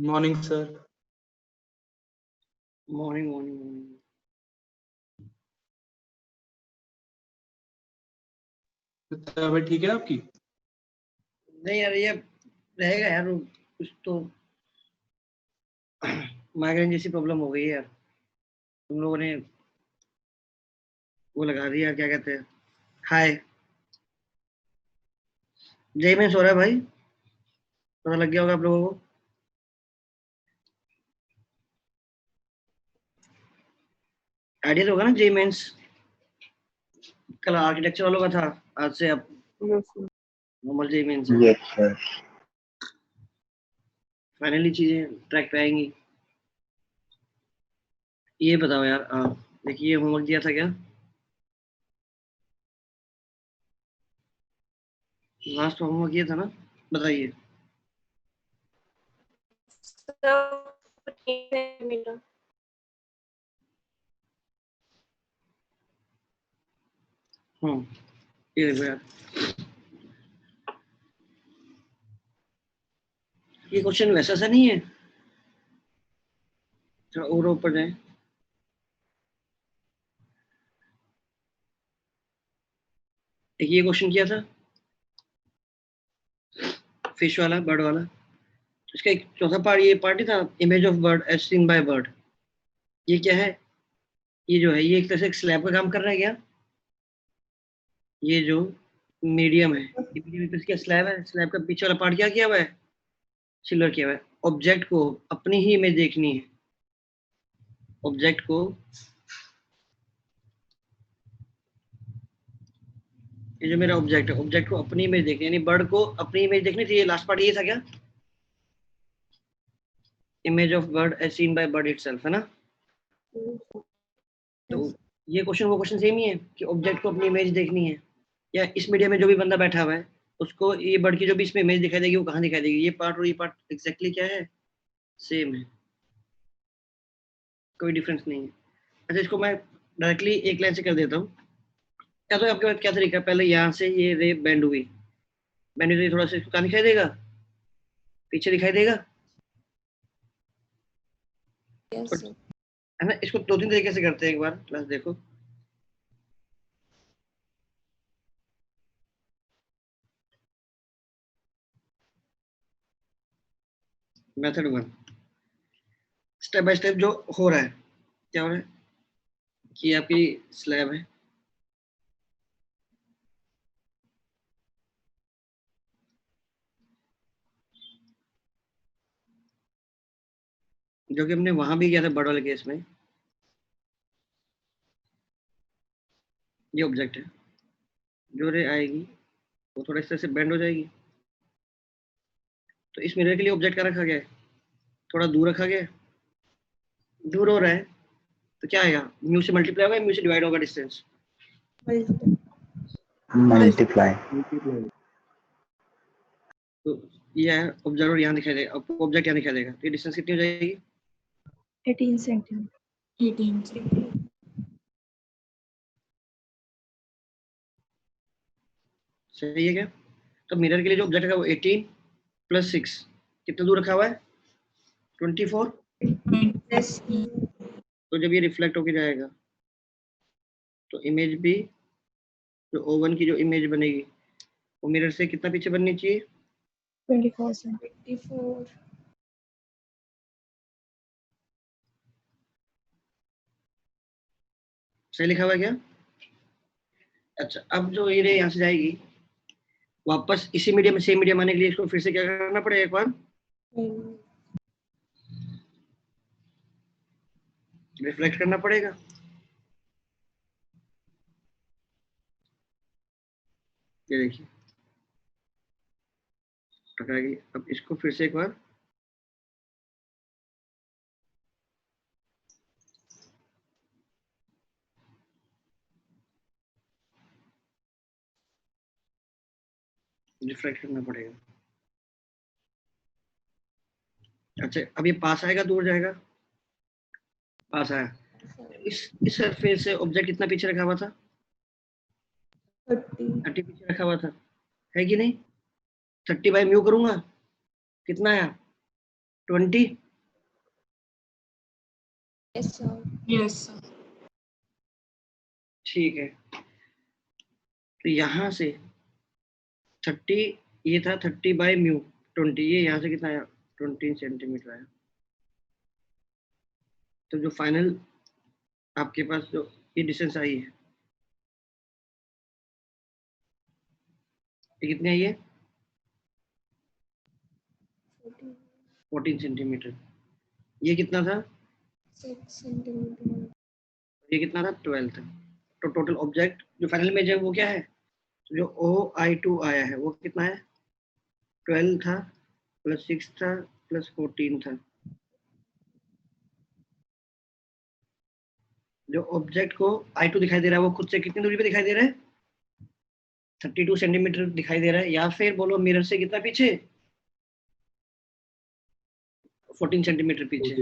Morning sir. Morning morning. तबीयत ठीक है आपकी? नहीं यार, ये रहेगा यार, कुछ तो माइग्रेन जैसी प्रॉब्लम हो गई है यार। तुम लोगों ने वो लगा दिया, क्या कहते हैं, हाय। जय में सो रहा है भाई, पता लग गया होगा आप लोगों को। आइडिया तो होगा ना, जय मेंस कल आर्किटेक्चर वालों का था, आज से अब नॉर्मल जय मेंस है। Yes sir. फाइनली चीजें ट्रैक पे आएंगी। ये बताओ यार, देखिए होमवर्क दिया था क्या? लास्ट होमवर्क ये था ना, बताइए। ये देखो यार, ये क्वेश्चन वैसा सा नहीं है। थोड़ा और ऊपर जाए। एक ये क्वेश्चन किया था, फिश वाला, बर्ड वाला। इसका एक चौथा पार्ट, ये पार्ट ही था, image of bird as seen by bird. ये क्या है? ये जो है, ये एक तरह से स्लैब का काम कर रहा है क्या? ये जो मीडियम है, ये मीडियम एक तरह से क्या स्लैब है? स्लैब का पीछे वाला पार्ट क्या किया हुआ है? सिल्वर किया हुआ है। ऑब्जेक्ट को अपनी ही इमेज देखनी है। ऑब्जेक्ट को, ये जो मेरा ऑब्जेक्ट है, ऑब्जेक्ट को अपनी इमेज देखनी है, यानी बर्ड को अपनी इमेज देखनी थी। ये लास्ट पार्ट ये था क्या? Image of bird as seen by bird itself, है ना? तो ये क्वेश्चन वो क्वेश्चन सेम ही है कि ऑब्जेक्ट को अपनी इमेज देखनी है, या इस मीडिया में जो भी बंदा बैठा हुआ है उसको ये बर्ड की जो भी इसमें इमेज दिखाई देगी वो कहाँ दिखाई देगी? ये पार्ट और ये पार्ट एग्जैक्टली क्या है? सेम है, कोई डिफरेंस नहीं है। अच्छा, इसको मैं डायरेक्टली एक लाइन से कर देता हूँ। क्या तो आपके पास क्या तरीका है? पहले यहाँ से ये रे बेंड हुई, बेंड हुई, थोड़ा सा इसको कहाँ दिखाई देगा? पीछे दिखाई देगा, है ना? इसको दो तीन तरीके से करते हैं, एक बार क्लास देखो। मेथड 1, स्टेप बाय स्टेप जो हो रहा है। क्या हो रहा है कि आपकी स्लैब है, जो कि हमने वहां भी किया था बर्ड वाले केस में। ये ऑब्जेक्ट है, जो रे आएगी वो थोड़ा इस तरह से बेंड हो जाएगी। तो इस मिरर के लिए ऑब्जेक्ट का रखा गया है, थोड़ा दूर रखा गया है, दूर हो रहा है, तो क्या आएगा? म्यू से मल्टीप्लाई होगा, म्यू से डिवाइड होगा डिस्टेंस। मल्टीप्लाई। तो ये है ऑब्जर्वर, यहाँ दिखाई देगा, ऑब्जेक्ट यहाँ दिखाई देगा। तो ये डिस्टेंस कितनी हो जाएगी? 18 सेंटीमीटर। 18 सेंटीमीटर। सही है क्या? तो मिरर के लिए जो ऑब्जेक्ट है वो 18 + 6 कितना दूर रखा हुआ है? 24। तो जब ये रिफ्लेक्ट होके जाएगा तो इमेज भी, जो ओवन की जो इमेज बनेगी वो मिरर से कितना पीछे बननी चाहिए? 24 सेंटीमीटर। सही लिखा हुआ है क्या? अच्छा, अब जो ये रे यहाँ से जाएगी वापस इसी मीडियम में, सेम मीडियम आने के लिए इसको फिर से क्या करना पड़ेगा? एक बार रिफ्लेक्ट करना पड़ेगा। ये देखिए टकराएगी। अब इसको फिर से एक बार रिफ्लेक्ट करना पड़ेगा। अच्छा, अब ये पास आएगा, दूर जाएगा? पास आया। इस सरफेस से ऑब्जेक्ट कितना पीछे रखा हुआ था? 30 पीछे रखा हुआ था, है कि नहीं? 30 बाय म्यू करूंगा, कितना आया? 20? Yes, sir. Yes, sir. ठीक है, तो यहाँ से 30, ये था 30 बाई म्यू 20, ये यहाँ से कितना आया 20 सेंटीमीटर आया। तो जो फाइनल आपके पास जो ये डिस्टेंस आई है, ये कितनी आई है 14 सेंटीमीटर। ये कितना था 6 centimeter. ये कितना था 12 था। तो टोटल ऑब्जेक्ट जो फाइनल इमेज है वो क्या है, तो जो OI2 आया है वो कितना है 12 था प्लस 6 था प्लस 14 था। जो ऑब्जेक्ट को I2 दिखाई दे रहा है वो खुद से कितनी दूरी पे दिखाई दे रहा है 32 सेंटीमीटर दिखाई दे रहा है, या फिर बोलो मिरर से कितना पीछे 14 सेंटीमीटर पीछे।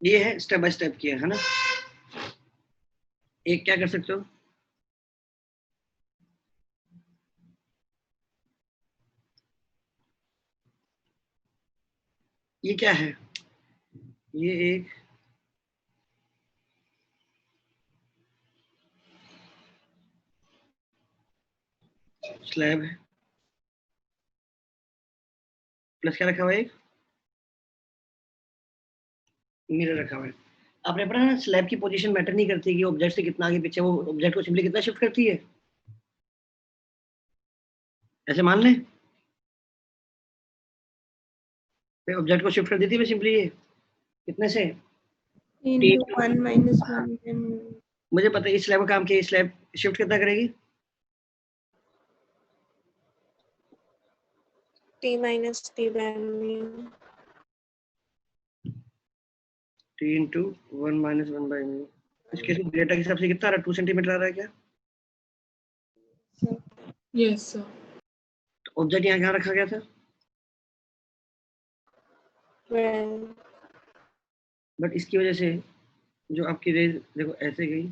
ये है स्टेप बाय स्टेप किया है ना। एक क्या कर सकते हो, ये क्या है, ये एक स्लैब है प्लस क्या रखा हुआ है एक मिरर रखा हुआ है। आपने पढ़ा ना स्लैब की पोजीशन मैटर नहीं करती कि ऑब्जेक्ट से कितना आगे पीछे, वो ऑब्जेक्ट को सिंपली कितना शिफ्ट करती है, ऐसे मान लें ऑब्जेक्ट को शिफ्ट कर देती है सिंपली, ये कितने से Into 1 minus 1 and मुझे पता है इस स्लैब का काम क्या है, स्लैब शिफ्ट कितना करेगी T minus T by mu. T into 1 minus 1 by mu। इस केस में डेटा के हिसाब से कितना आ रहा है 2 सेंटीमीटर आ रहा है क्या। Sir. Yes, sir. तो ऑब्जेक्ट यहाँ कहाँ रखा गया था 12. बट इसकी वजह से जो आपकी रेज देखो ऐसे गई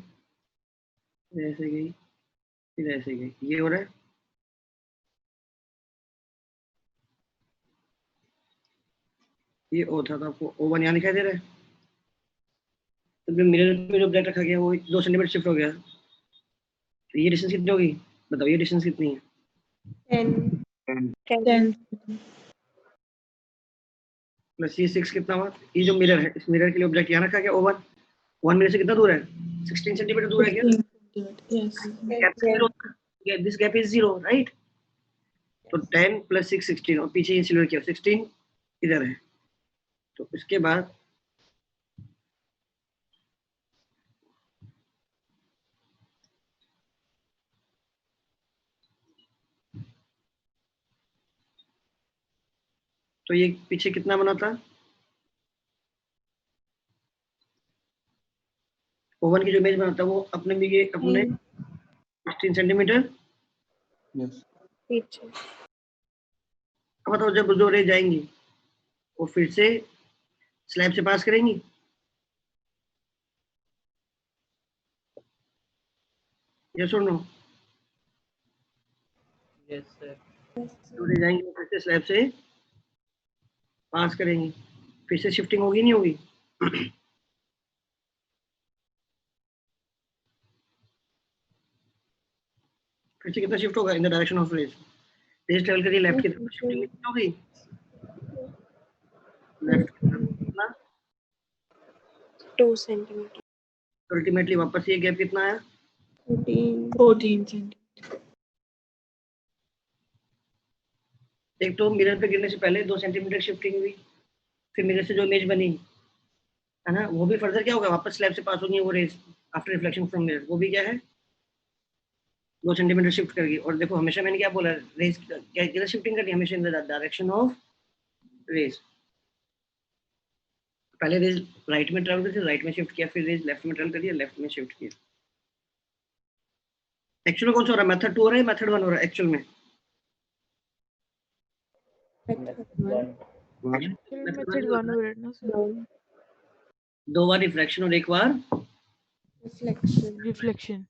ऐसे गई फिर ऐसे गई, ये हो रहा है। ये O था तो आपको O1 यहाँ दिखाई दे रहा है। तो जो मिरर पे जो ऑब्जेक्ट रखा गया वो 2 सेंटीमीटर शिफ्ट हो गया, तो ये डिस्टेंस कितनी होगी बताओ, ये डिस्टेंस कितनी है 10. प्लस ये 6 कितना हुआ, ये जो मिरर है इस मिरर के लिए ऑब्जेक्ट यहाँ रखा गया O1, 1 मिरर से कितना दूर है 16 सेंटीमीटर दूर है क्या। 15 centimeter. Yes. This gap is 0 right. तो 10 प्लस 6 16 और पीछे ये सिल्वर किया 16 इधर है। तो इसके बाद तो ये पीछे कितना बना था ओवन की जो इमेज बना था वो अपने भी ये अपने 16 सेंटीमीटर। Yes. पीछे अब बताओ जब जो रे जाएंगी वो फिर से स्लैब से पास करेंगी, यस और नो। Yes sir. जो रे जाएंगी वो फिर से स्लैब से पास करेंगी, फिर से शिफ्टिंग होगी नहीं होगी फिर से कितना शिफ्ट होगा in the direction of rays, rays travel करिए लेफ्ट की तरफ, शिफ्टिंग कितनी होगी लेफ्ट की तरफ कितना 2 centimeter. अल्टीमेटली वापस ये गैप कितना आया 14 centimeter. एक तो मिरर पे गिरने से पहले 2 सेंटीमीटर शिफ्टिंग हुई, फिर मिरर से जो इमेज बनी है ना वो भी फर्दर क्या होगा वापस स्लैब से पास होगी वो raise after reflection from mirror, वो भी क्या है 2 सेंटीमीटर शिफ्ट करेगी। और देखो हमेशा मैंने क्या बोला रेज क्या किधर शिफ्टिंग करनी है हमेशा in the direction of rays. पहले रेज राइट में ट्रैवल करती राइट में शिफ्ट किया, फिर रेज लेफ्ट में ट्रैवल करी लेफ्ट में शिफ्ट किया। एक्चुअल में कौन सा हो रहा है मेथड 2 हो रहा है मेथड 1 हो रहा है एक्चुअल में Method 1 हो रहा है ना सर, 2 बार रिफ्रैक्शन और 1 बार reflection. Reflection.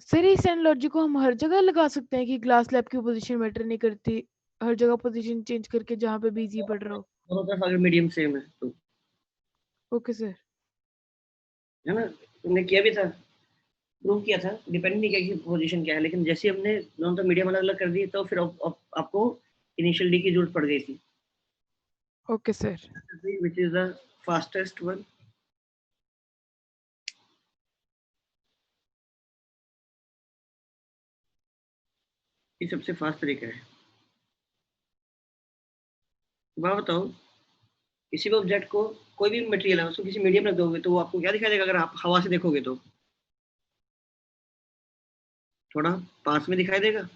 सर इस एनालॉजी को हम हर जगह लगा सकते हैं कि ग्लास स्लैब की पोजीशन मैटर नहीं करती, हर जगह पोजीशन चेंज करके जहाँ पे बीजी पड़ रहा हो। दोनों तरफ अगर मीडियम सेम है तो, ओके सर। है ना, तुमने किया भी था, प्रूव किया था, डिपेंड नहीं किया कि पोजीशन क्या है, लेकिन जैसे हमने दोनों तो मीडियम अलग अलग कर दिए तो फिर आपको इनिशियल डी की जरूरत पड़ गई थी, okay sir. Which is the fastest one. ये सबसे फास्ट तरीका है। अब आप बताओ, किसी भी ऑब्जेक्ट को, कोई भी मटेरियल है उसको किसी मीडियम रख दोगे तो वो आपको क्या दिखाई देगा अगर आप हवा से देखोगे तो? थोड़ा पास में दिखाई देगा।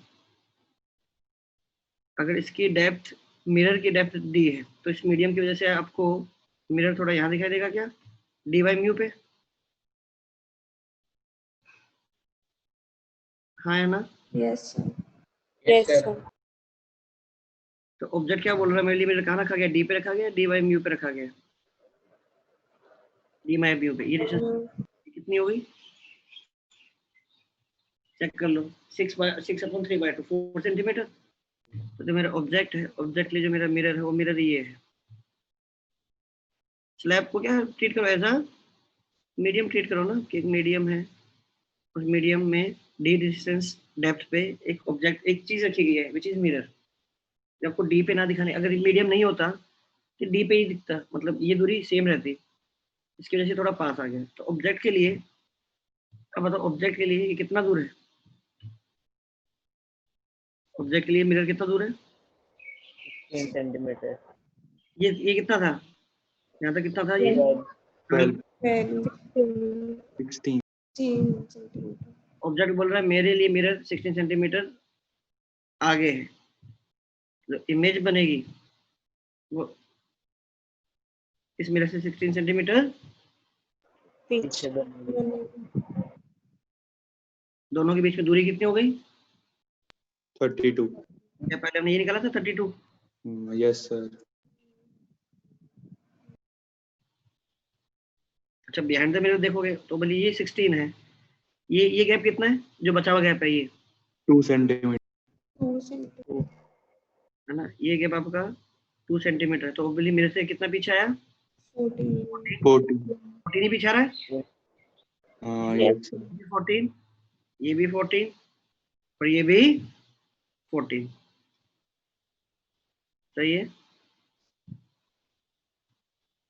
अगर इसकी डेप्थ, मिरर की डेप्थ डी है तो इस मीडियम की वजह से आपको मिरर थोड़ा यहाँ दिखाई देगा क्या, डी बाई म्यू पे? हाँ है ना? Yes, sir. Yes, sir. तो ऑब्जेक्ट क्या बोल रहा है, मेरे लिए मिरर कहाँ रखा गया, डी पे रखा गया, डी बाई म्यू पे रखा गया, डी बाई म्यू पे। ये डिस्टेंस कितनी हो गई, चेक कर लो, 6/3/2 4 सेंटीमीटर। तो जो मेरा ऑब्जेक्ट है, ऑब्जेक्ट लिए जो मेरा मिरर है वो मिरर ये है। स्लैब को क्या ट्रीट करो, ऐसा मीडियम ट्रीट करो ना, कि एक मीडियम है, उस मीडियम में डी डिस्टेंस डेप्थ पे एक ऑब्जेक्ट, एक चीज रखी गई है विच इज मिरर। जब आपको डी पे ना दिखाने, अगर मीडियम नहीं होता तो डी पे ही दिखता, मतलब ये दूरी सेम रहती, इसकी वजह से थोड़ा पास आ गया। तो ऑब्जेक्ट के लिए, अब बताओ ऑब्जेक्ट के लिए ये कितना दूर है, ऑब्जेक्ट के लिए मिरर कितना दूर है? 10 सेंटीमीटर। ये कितना था, यहाँ तक कितना था ये? 12. 12, 16. 16 centimeter. ऑब्जेक्ट बोल रहा है मेरे लिए मिरर 16 सेंटीमीटर आगे है, जो इमेज बनेगी वो इस मिरर से 16 सेंटीमीटर पीछे बनेगी। दोनों के बीच में दूरी कितनी हो गई? 32. क्या पहले हमने ये निकाला था 32? Yes, sir. अच्छा, बिहाइंड द मिरर देखोगे तो बोलिए ये 16 है, ये गैप कितना है जो बचा हुआ गैप है ये, 2 सेंटीमीटर. 2 centimeter. है ना, ये गैप आपका 2 सेंटीमीटर है, तो बोलिए मिरर से कितना पीछे आया? 14. 14. 14 ही पीछे आ रहा है। Yes, sir. 14, ये भी 14 और ये भी 14, सही है।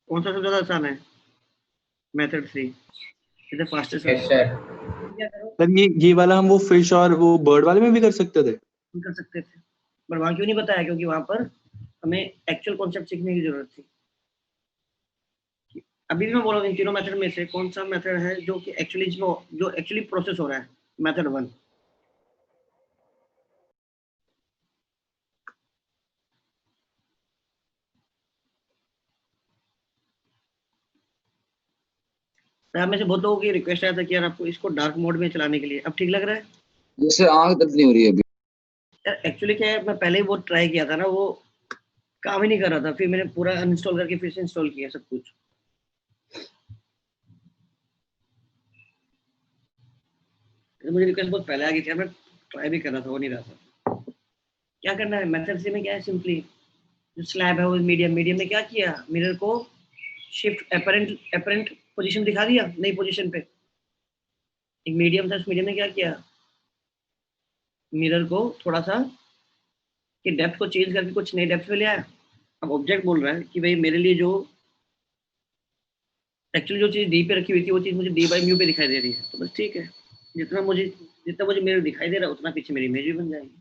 कौन सा सबसे ज्यादा आसान है? Method 3 is the fastest. Yes, sir. Sir ये वाला हम वो फिश और वो बर्ड वाले में भी कर सकते थे। कर सकते थे, पर वहां क्यों नहीं बताया, क्योंकि वहां पर हमें एक्चुअल कॉन्सेप्ट सीखने की जरूरत थी। अभी भी मैं बोल रहा हूँ इन तीनों मेथड में से कौन सा मेथड है जो कि एक्चुअली प्रोसेस हो रहा है, मेथड 1। आप में से बहुत लोगों की रिक्वेस्ट आया था कि यार आपको इसको डार्क मोड में चलाने के लिए, अब ठीक लग रहा है? जैसे आंख दर्द नहीं हो रही है अभी। यार एक्चुअली क्या है, मैं पहले ही वो ट्राई किया था ना, वो काम ही नहीं कर रहा था, फिर मैंने पूरा अनइंस्टॉल करके फिर से इंस्टॉल किया सब कुछ। तो मुझे रिक्वेस्ट बहुत पहले आ गई थी, मैं ट्राई भी कर रहा था, हो नहीं रहा था। क्या करना है मेथड से में, क्या है सिंपली जो स्लैब है वो मीडियम में क्या किया, मिरर को शिफ्ट एपरेंट पोजीशन दिखा दिया नई पोजीशन पे। एक मीडियम था, उस मीडियम ने क्या किया, मिरर को थोड़ा सा कि डेप्थ को चेंज करके कुछ नई डेप्थ पे ले आया। अब ऑब्जेक्ट बोल रहा है कि भाई मेरे लिए जो एक्चुअली जो चीज डी पे रखी हुई थी वो चीज मुझे डी बाई म्यू पे दिखाई दे रही है, तो बस ठीक है, जितना मुझे मिरर दिखाई दे रहा है उतना पीछे मेरी इमेज भी बन जाएगी।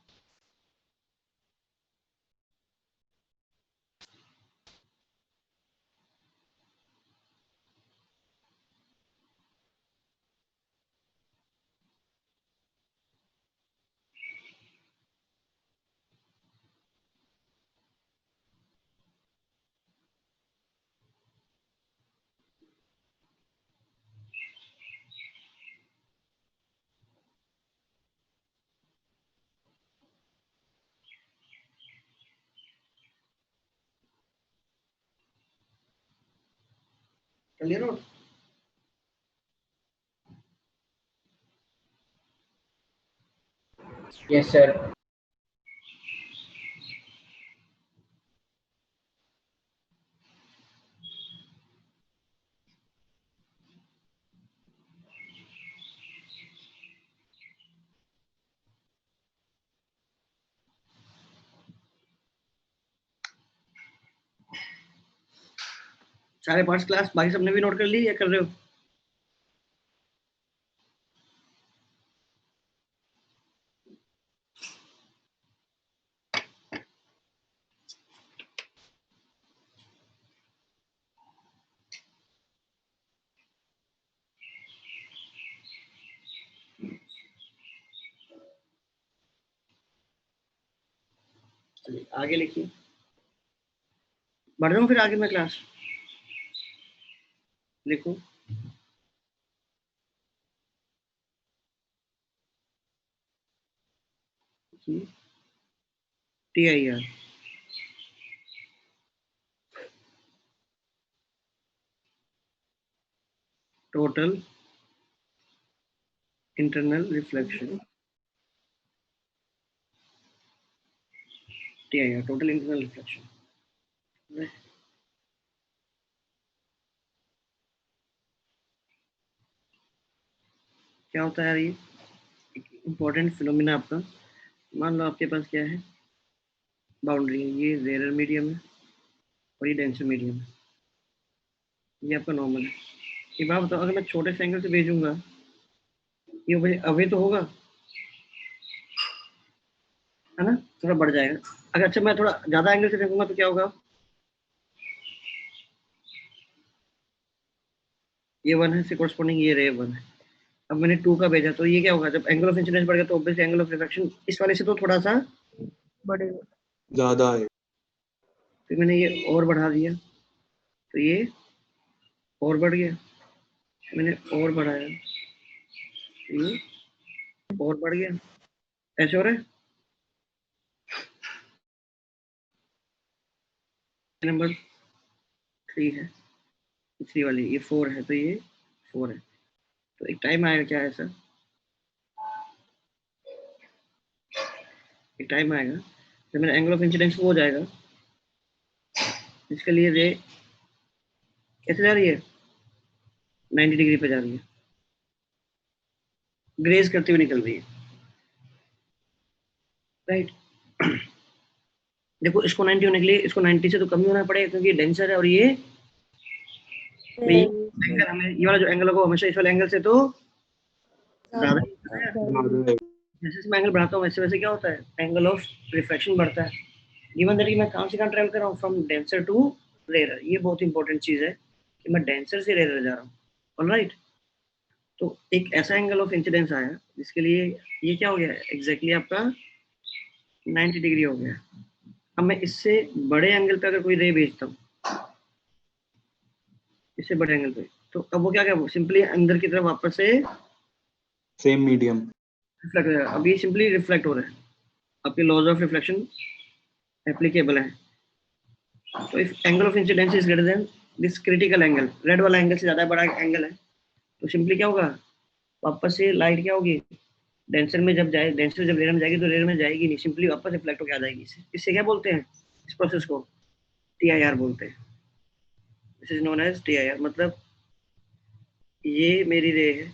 क्लियर हो? Yes, sir. सारे पार्ट्स क्लास बाकी सबने भी नोट कर ली या कर रहे हो? चलिए आगे लिखिए, बढ़ रहा हूँ फिर आगे मैं क्लास लिखो। TIR total internal reflection, TIR total internal reflection। क्या होता है ये इंपॉर्टेंट फिनोमिना आपका? मान लो आपके पास क्या है, बाउंड्री है, ये रेयर मीडियम है और ये डेंसर मीडियम है, ये आपका नॉर्मल है। ये बात बताओ, अगर मैं छोटे से एंगल से भेजूंगा ये वजह अवे तो होगा, है ना, थोड़ा बढ़ जाएगा। अगर अच्छा मैं थोड़ा ज्यादा एंगल से देखूंगा तो क्या होगा, ये 1 है, इससे कोरस्पॉन्डिंग ये रे 1 है। अब मैंने 2 का भेजा तो ये क्या होगा, जब एंगल ऑफ इंसिडेंस बढ़ गया तो ऑब्वियसली एंगल ऑफ रिफ्रैक्शन इस वाले से तो थोड़ा सा बढ़ेगा। ज्यादा है। फिर मैंने ये और बढ़ा दिया तो ये और बढ़ गया, मैंने और बढ़ाया ये और बढ़ गया, ऐसे हो रहा है। नंबर 3 है, तीसरी वाली ये 4 है तो ये 4 है। तो एक टाइम आएगा क्या ऐसा, एक टाइम आएगा जब मेरा एंगल ऑफ इंसिडेंस वो हो जाएगा, इसके लिए रे कैसे जा रही है, 90 डिग्री पे जा रही है, ग्रेज करते हुए निकल रही है, राइट। देखो इसको 90 होने के लिए इसको 90 से तो कम ही होना पड़ेगा क्योंकि ये डेंसर है और ये एंगल हमें ये वाला जो एंगल होगा हमेशा इस वाले एंगल से तो ज्यादा ज्यादा है। जैसे मैं एंगल बढ़ाता हूँ वैसे वैसे क्या होता है, एंगल ऑफ रिफ्रैक्शन बढ़ता है। गिवन दैट कि मैं कहाँ से कहाँ ट्रेवल कर रहा हूँ, फ्रॉम डेंसर टू रेयर, ये बहुत इंपॉर्टेंट चीज है कि मैं डेंसर से रेयर जा रहा हूँ, ऑलराइट। तो एक ऐसा एंगल ऑफ इंसिडेंस आया जिसके लिए ये क्या हो गया एग्जैक्टली आपका 90 डिग्री हो गया। अब मैं इससे बड़े एंगल पे अगर कोई रे भेजता हूँ इससे बड़े एंगल पे, तो अब वो क्या क्या सिंपली अंदर की तरफ वापस से सेम मीडियम। रिफ्लेक्ट हो जाएगा। अब ये सिंपली रिफ्लेक्ट हो रहा है, आपके लॉज ऑफ रिफ्लेक्शन एप्लीकेबल है। तो if angle of incidence is greater than this critical angle, red वाला एंगल से ज्यादा बड़ा एंगल है, तो सिंपली क्या होगा, वापस से लाइट क्या होगी, डेंसर में जब जाए, डेंसर जब रेयर में जाएगी तो रेयर में जाएगी नहीं, सिंपली वापस रिफ्लेक्ट होकर आ जाएगी। इससे क्या बोलते हैं, इस प्रोसेस को TIR बोलते हैं। This is known as TIR। मतलब ये मेरी रे है,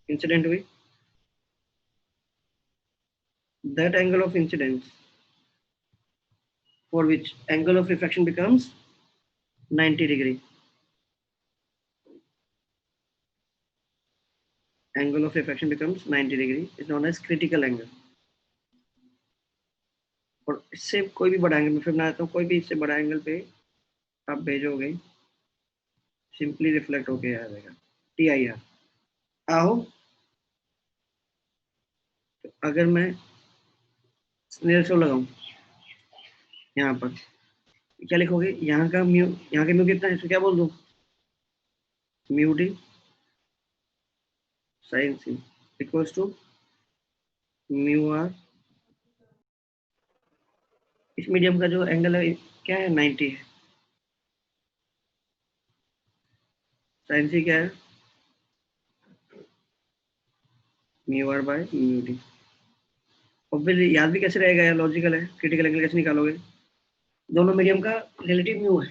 इंसिडेंट हुई, that angle of incidence for which angle of refraction becomes 90 degree, angle of refraction becomes 90 degree is known as critical angle। और इससे कोई भी बड़ा एंगल में फिर बनाता हूँ, कोई भी इससे बड़ा एंगल पे आप भेजोगे सिंपली रिफ्लेक्ट होके आ जाएगा TIR। आओ तो अगर मैं स्नेल शो लगाऊं यहाँ पर, क्या लिखोगे, यहाँ का म्यू, यहाँ का म्यू कितना है, इसको क्या बोल दूं, mu D sine C equals to mu R. इस मीडियम का जो एंगल है क्या है, 90 है, साइन सी क्या है mu R by mu D. और फिर याद भी कैसे रहेगा यार, लॉजिकल है, क्रिटिकल एंगल कैसे निकालोगे, दोनों मीडियम का रिलेटिव म्यू है।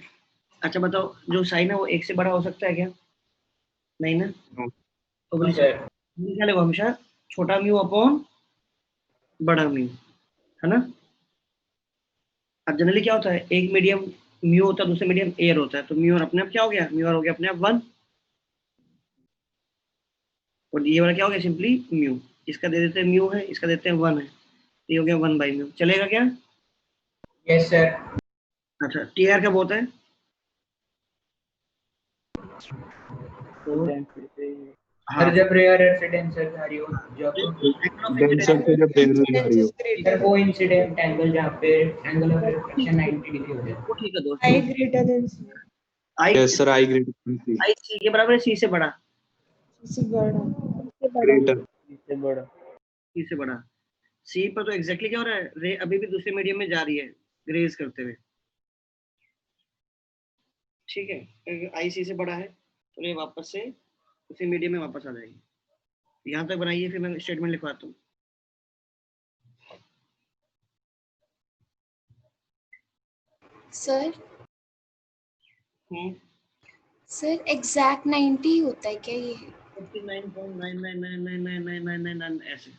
अच्छा बताओ, जो साइन है वो एक से बड़ा हो सकता है क्या? नहीं ना। No. तो बोलिए निकालेगा हमेशा छोटा म्यू अपॉन बड़ा म्यू, है ना। अब जनरली क्या होता है, एक मीडियम म्यू होता है, दूसरे मीडियम एयर होता है, तो म्यू और अपने आप क्या हो गया, म्यू और हो गया अपने आप 1, और ये वाला क्या हो गया, सिंपली म्यू। इसका दे देते हैं म्यू है, इसका देते हैं 1 है, ये हो गया 1 बाई म्यू। चलेगा क्या? Yes sir. अच्छा टी आर क्या होता है? हाँ अलजेब्रा से डेंसर जा रही हो जब डेंसर से जब टेंसर जा रही हो। इधर वो इंसिडेंट एंगल जहाँ पे एंगल ऑफ रिफ्लेक्शन 90 डिग्री हो जाए। वो ठीक है दोस्त। I greater than C. I yes sir, I greater I C के बराबर है, सी से बड़ा, C बड़ा, C बड़ा, ग्रेटर। सी से बड़ा। सी पर तो एग्जैक्टली क्या हो रहा है, रे अभी भी दूसरे मीडियम में जा रही है ग्रेज करते हुए, ठीक है। आई सी से बड़ा है तो ये वापस से उसी मीडियम में वापस आ जाएगी। यहाँ तक बनाइए, फिर मैं स्टेटमेंट लिखवाता हूँ। सर सर एग्जैक्ट 90 होता है क्या ये? 59.99999999 ऐसे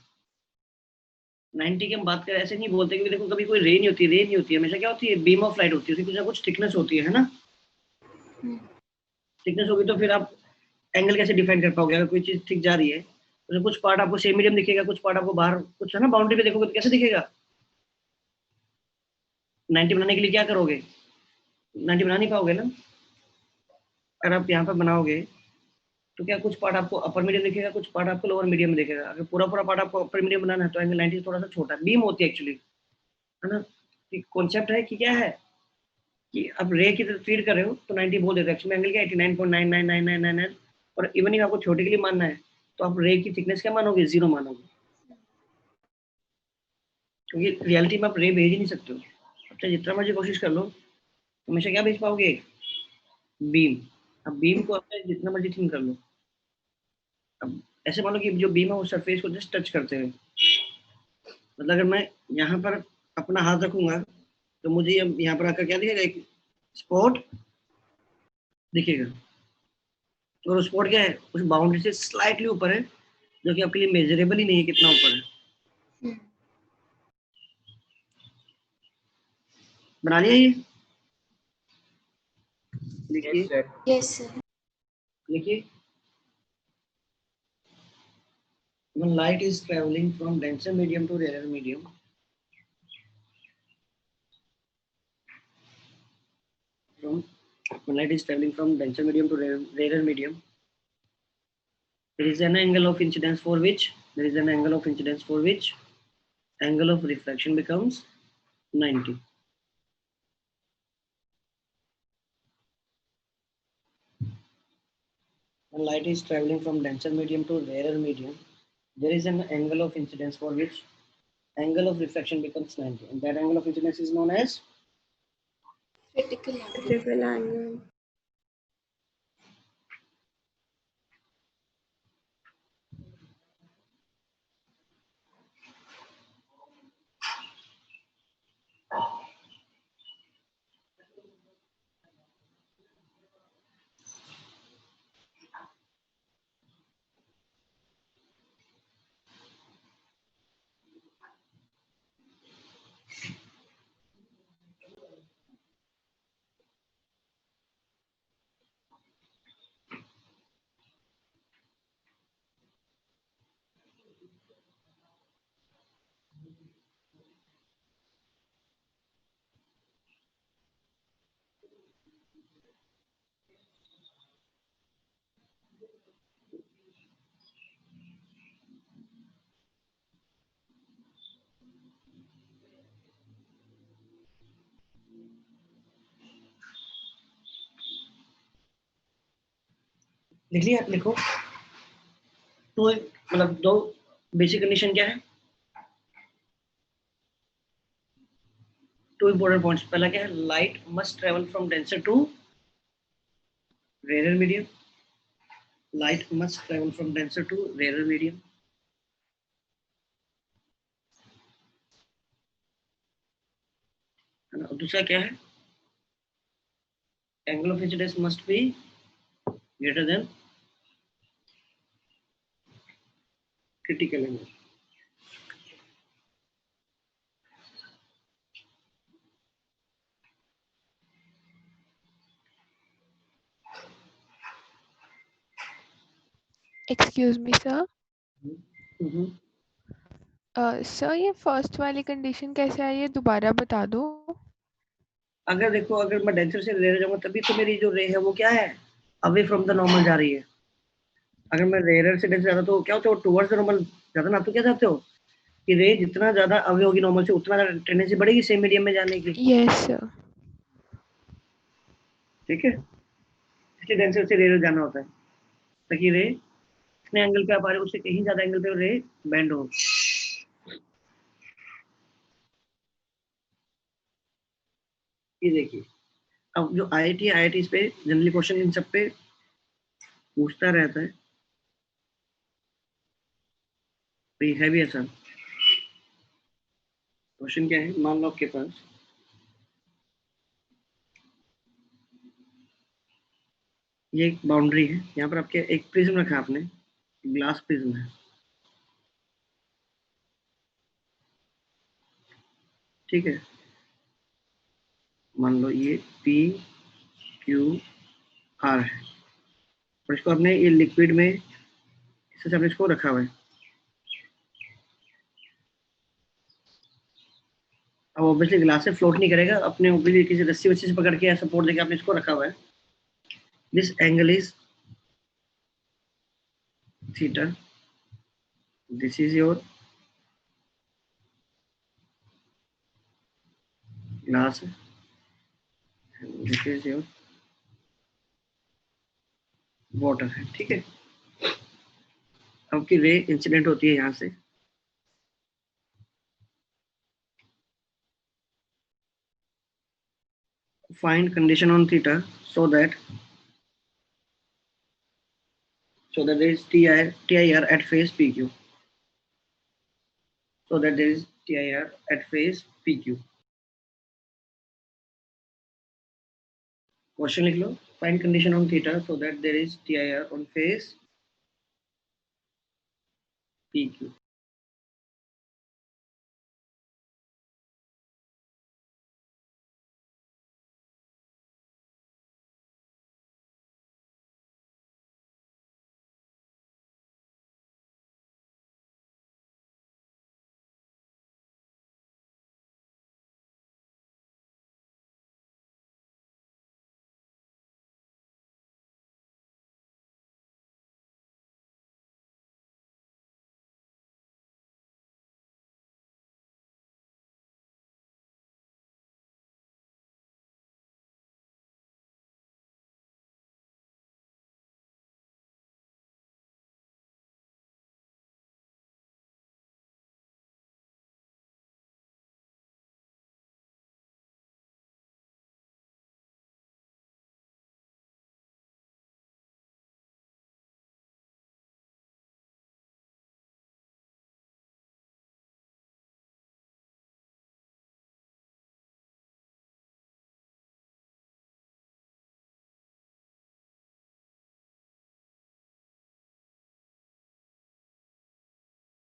90 की हम बात करें, ऐसे नहीं बोलते क्योंकि देखो कभी कोई रे नहीं होती, रे नहीं होती, हमेशा क्या होती है, बीम ऑफ लाइट होती है, उसकी कुछ ना कुछ थिकनेस होती है ना। थिकनेस होगी तो फिर आप एंगल कैसे डिफाइन कर पाओगे? अगर कोई चीज थिक जा रही है तो कुछ पार्ट आपको सेम मीडियम दिखेगा, कुछ पार्ट आपको बाहर, कुछ है ना बाउंड्री पे देखोगे तो कैसे दिखेगा? 90 बनाने के लिए क्या करोगे? 90 बना नहीं पाओगे ना। अगर आप यहाँ पर बनाओगे तो क्या कुछ पार्ट आपको अपर मीडियम दिखेगा, कुछ पार्ट आपको लोअर मीडियम में दिखेगा। अगर पूरा पूरा पार्ट आपको अपर मीडियम बनाना है तो एंगल 90 थोड़ा सा छोटा बीम होती है एक्चुअली, है ना। कॉन्सेप्ट है कि क्या है कि आप रे की तरफ फीड कर रहे हो तो 90 बोल देते हैं, एक्चुअली एंगल क्या 89.99999, और इवन ही आपको छोटे के लिए मानना है तो आप रे की थिकनेस क्या मानोगे, 0 मानोगे, क्योंकि रियलिटी में आप रे भेज ही नहीं सकते हो। अब जितना मर्जी कोशिश कर लो हमेशा क्या भेज पाओगे, बीम। अब बीम को आपने जितना मर्जी थिंक कर लो, अब ऐसे मान लो कि जो बीम है वो सरफेस को जस्ट टच करते हुए, मतलब अगर मैं यहाँ पर अपना हाथ रखूंगा तो मुझे यहाँ पर आकर क्या दिखेगा, एक स्पॉट दिखेगा, और स्पॉट क्या है, उस बाउंड्री से स्लाइटली ऊपर है, जो कि आपके लिए मेजरेबल ही नहीं है कितना ऊपर है। बना लिया ये? लिखिए यस सर। लिखिए, when light is traveling from denser medium to rarer medium, when light is traveling from denser medium to rarer medium, there is an angle of incidence for which angle of refraction becomes 90. When light is traveling from denser medium to rarer medium, there is an angle of incidence for which angle of refraction becomes 90, and that angle of incidence is known as critical angle. critical angle. लिख लिया? लिखो। तो मतलब दो basic condition क्या है, two important points. पहला क्या है, light must travel from denser to rare medium, light must travel from denser to rare medium. है ना। दूसरा क्या है, angle of incidence must be greater than critical angle. Excuse me sir, hmm. Sir ये first वाली condition कैसे आई है, दोबारा बता दो। अगर देखो, अगर मैं डेंसर से रेयर जाऊंगा तभी तो मेरी जो रे है वो क्या है, अवे फ्रॉम द नॉर्मल जा रही है। अगर मैं रेयर से डेंसर जा रहा तो क्या होता है, टुवर्ड्स द नॉर्मल जाता ना, तो क्या चाहते हो कि रे जितना ज्यादा अवे होगी नॉर्मल से उतना ज्यादा टेंडेंसी बढ़ेगी सेम मीडियम में जाने की। Yes sir. ठीक है, इसलिए डेंसर से रेयर जाना होता है ताकि रे जितने एंगल पे आप आ रहे हो उससे कहीं ज्यादा एंगल पे रे बैंड हो। ये देखिए, अब जो आईआईटी इस पे जनरली क्वेश्चन इन सब पे पूछता रहता है, तो ये है भी ऐसा। क्वेश्चन क्या है, मान लो आपके पास ये एक बाउंड्री है, यहाँ पर आपके एक प्रिज्म रखा आपने, ग्लास प्रिज्म है, ठीक है। मान लो ये पी क्यू आर है और इसको आपने ये लिक्विड में इस हिसाब से इसको रखा हुआ है। अब ऑब्वियसली ग्लास से फ्लोट नहीं करेगा, अपने ऑब्वियसली किसी रस्सी वस्सी से पकड़ के सपोर्ट देके आपने इसको रखा हुआ है। This angle is theta, this is your glass, this is your water है, ठीक है। आपकी रे इंसिडेंट होती है यहाँ से, find condition on theta so that there is TIR at phase PQ, so that there is TIR at phase PQ। Question लिख लो, find condition on theta so that there is TIR on phase PQ।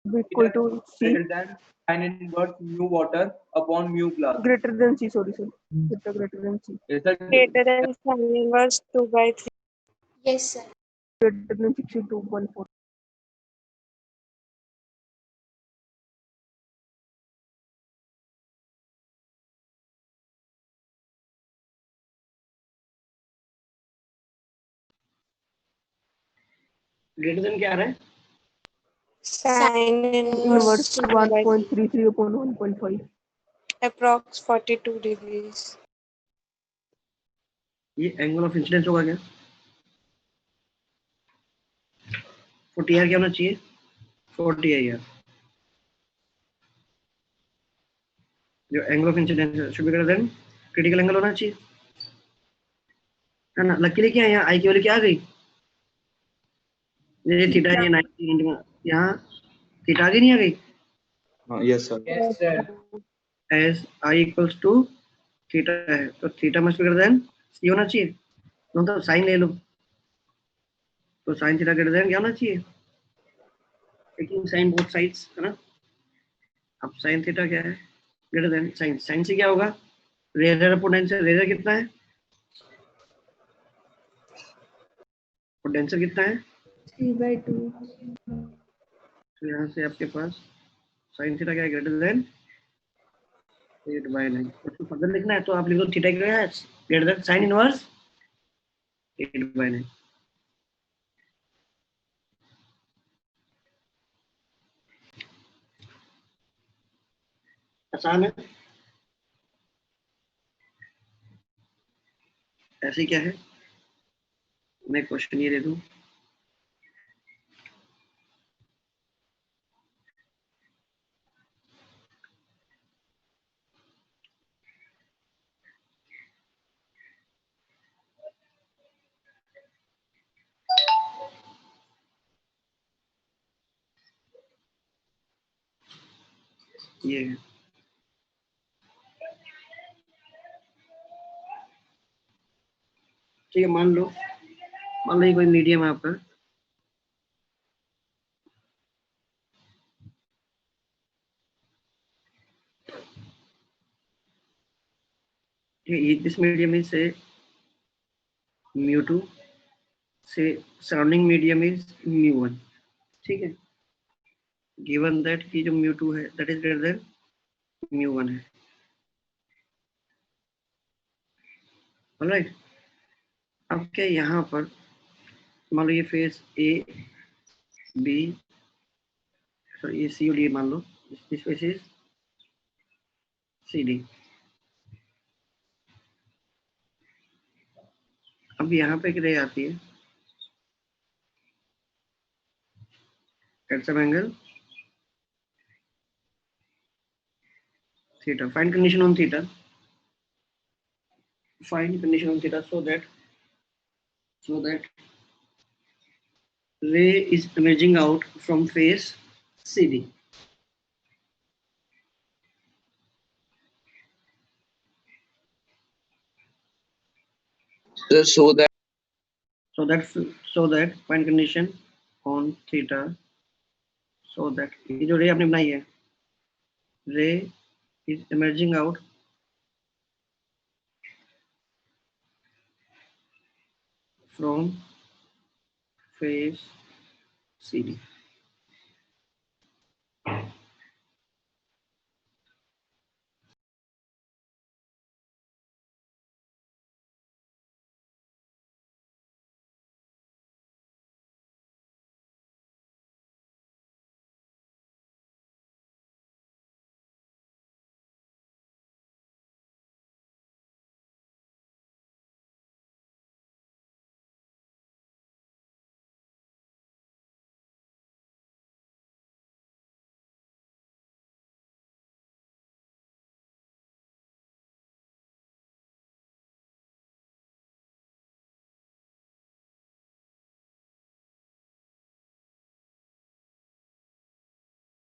equal to C greater than tan inverse mu water upon mu glass. greater than C, sorry sir, theta greater than C, Is that greater than sin inverse 2/3. Yes, sir. greater than 62.4. Greater than क्या आ रहा है, Sin Inverse inverse 2/3. 1.33 upon 1.5. Approx 42 degrees. ये angle of incidence होगा क्या, तो TR क्या होना चाहिए, 40 IR। जो एंगल ऑफ इंसिडेंस है should be greater than critical angle होना चाहिए, है ना। लकीली क्या है, यहाँ आई की वैल्यू क्या आ गई, ये थीटा है, ये 90, यहाँ थीटा आगे नहीं आ गई, yes sir. Yes, sir. as I equals to theta है तो theta must be greater than C होना चाहिए, तो साइन ले लो, तो साइन थीटा ग्रेटर देन क्या होना चाहिए, टेकिंग साइन बोथ साइड्स, है ना। अब साइन थीटा क्या है, ग्रेटर देन साइन, साइन से क्या होगा, रेजर पोटेंशियल, रेजर कितना है, पोटेंशियल कितना है, 3/2। तो यहाँ से आपके पास साइन थीटा क्या है, ग्रेटर देन 8/9। उसको फर्दर लिखना है तो आप लिख दो थीटा क्या है, ग्रेटर देन साइन इनवर्स 8/9। आसान है, ऐसे क्या है, मैं क्वेश्चन ये दे दूं, ये है, ठीक है, मान लो ये कोई मीडियम है आपका, दिस मीडियम इज से mu2 से सराउंडिंग मीडियम इज mu1, ठीक है, गिवन दैट कि जो mu2 है that is greater than mu1 है, ऑलराइट। अब क्या यहाँ पर मान लो ये फेस ए बी, सॉरी ये सी और डी मान लो, this face is C D. अब यहाँ पे एक रे आती है at some angle theta, find condition on theta, find condition on theta so that ray is emerging out from face CD. So that find condition on theta so that ये जो रे आपने बनाई है, ray is emerging out from face CD.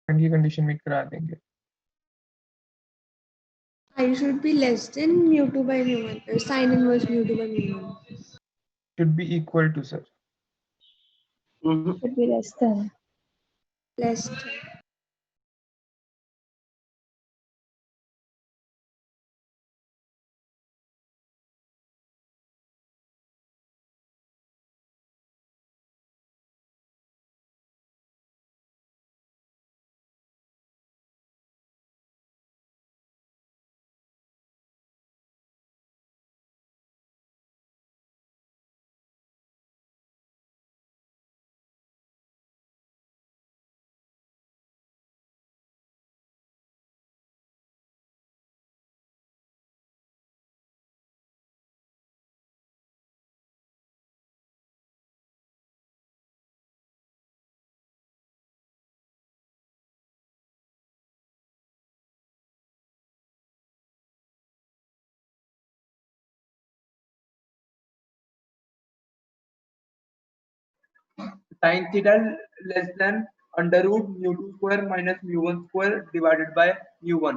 की condition में करा देंगे। I should be less than mu2 by mu1, sin inverse mu2 by mu1. Should be equal to, sir. Should be less than. Less than. Sin theta less than under root mu2 square minus mu1 square divided by mu1.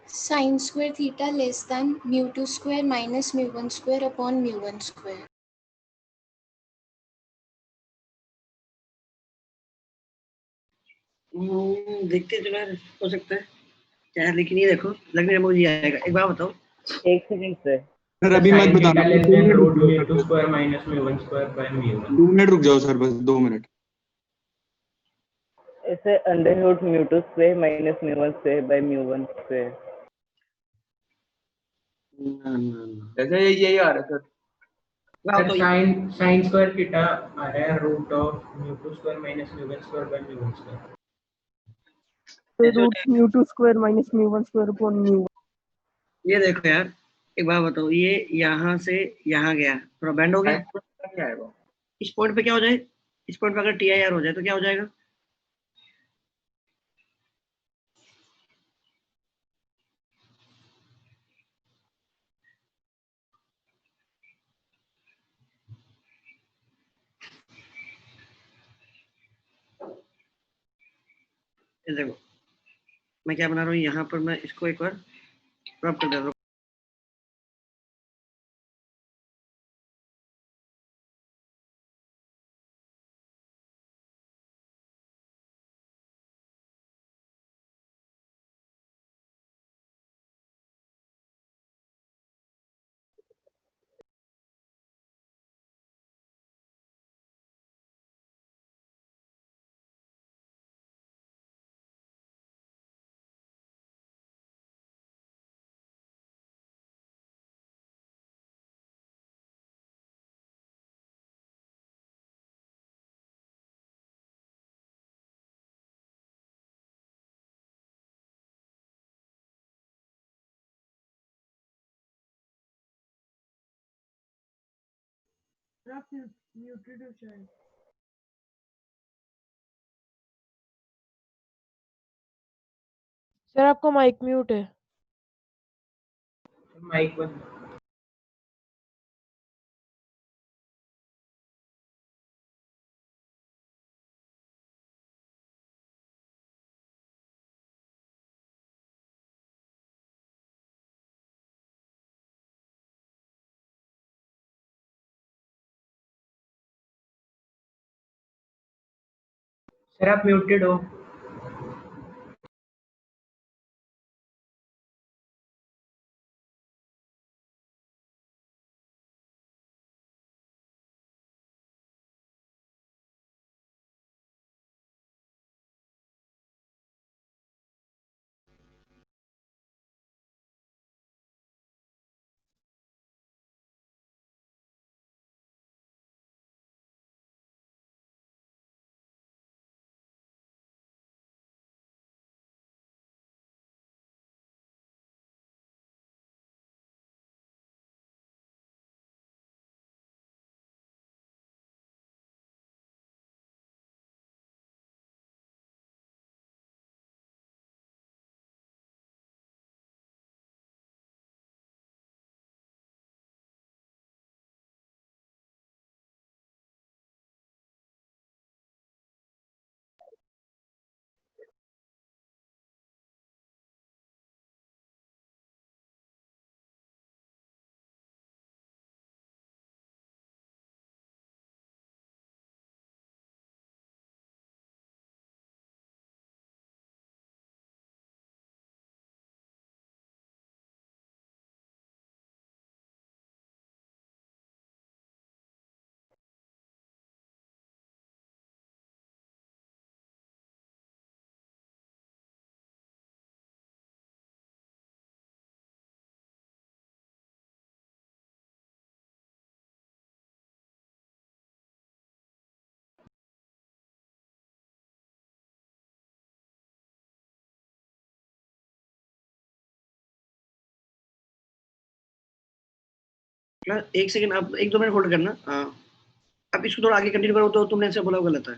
Sin square theta less than mu2 square minus mu1 square upon mu1 square. देखते चलो यार, हो सकता है यार, लेकिन ये देखो लगने में मुझे ये आएगा। एक बात बताओ, एक सेकंड सर। सर अभी मत sin theta बताना, less 2 than मिनट रुक root जाओ सर, mu2 बस square minus mu1 square by mu1. 2 minute रुक जाओ सर, बस 2 मिनट। इसे under root mu2 square minus mu1 square by mu1 square. ना ऐसा यही आ रहा है सर। सर तो sin square theta आ रहा है root of mu2 square minus mu1 square by mu1 square. Root mu2 square minus mu1 square upon mu1। ये देखो यार, एक बात बताओ, ये यहाँ से यहाँ गया, थोड़ा बैंड हो गया। क्या आएगा? इस पॉइंट पे क्या हो जाए, इस पॉइंट पे अगर टी आई आर हो जाए तो क्या हो जाएगा? ये देखो मैं क्या बना रहा हूँ, यहाँ पर मैं इसको एक बार रब कर देता हूँ। म्यूटेड हो शायद। सर आपका माइक म्यूट है। माइक बंद। सर आप म्यूटेड हो। एक सेकंड, आप 1-2 मिनट होल्ड करना। आप इसको थोड़ा आगे कंटिन्यू करो, तो तुमने ऐसे बोला वो गलत है।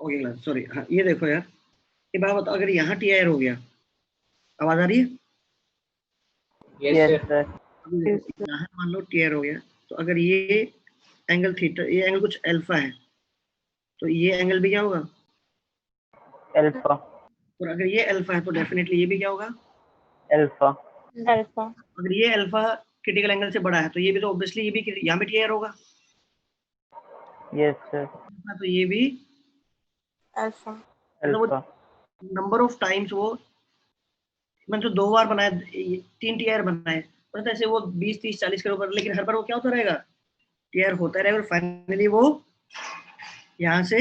Okay class, sorry. हाँ ये देखो यार, ये बात बताओ, अगर यहाँ टी आर हो गया, आवाज आ रही है? Yes, sir. अभी देखो, यहाँ मान लो टी आर हो गया, तो अगर ये एंगल थीटा, ये एंगल कुछ अल्फा है, तो ये एंगल भी क्या होगा? अल्फा। और अगर ये अल्फा है तो डेफिनेटली ये भी क्या होगा? अल्फा। Alpha. अगर ये अल्फा क्रिटिकल एंगल से बड़ा है तो ये भी, तो ऑब्वियसली ये भी यहाँ भी टी आर होगा, यस सर। तो ये भी Alpha. Alpha. Number of times वो, मैंने तो 2 बार बनाया, 3 टी आर बनाए, तो ऐसे वो 20 30 40 के ऊपर, लेकिन हर बार वो क्या होता रहेगा? टी आर होता रहेगा, और फाइनली वो यहाँ से,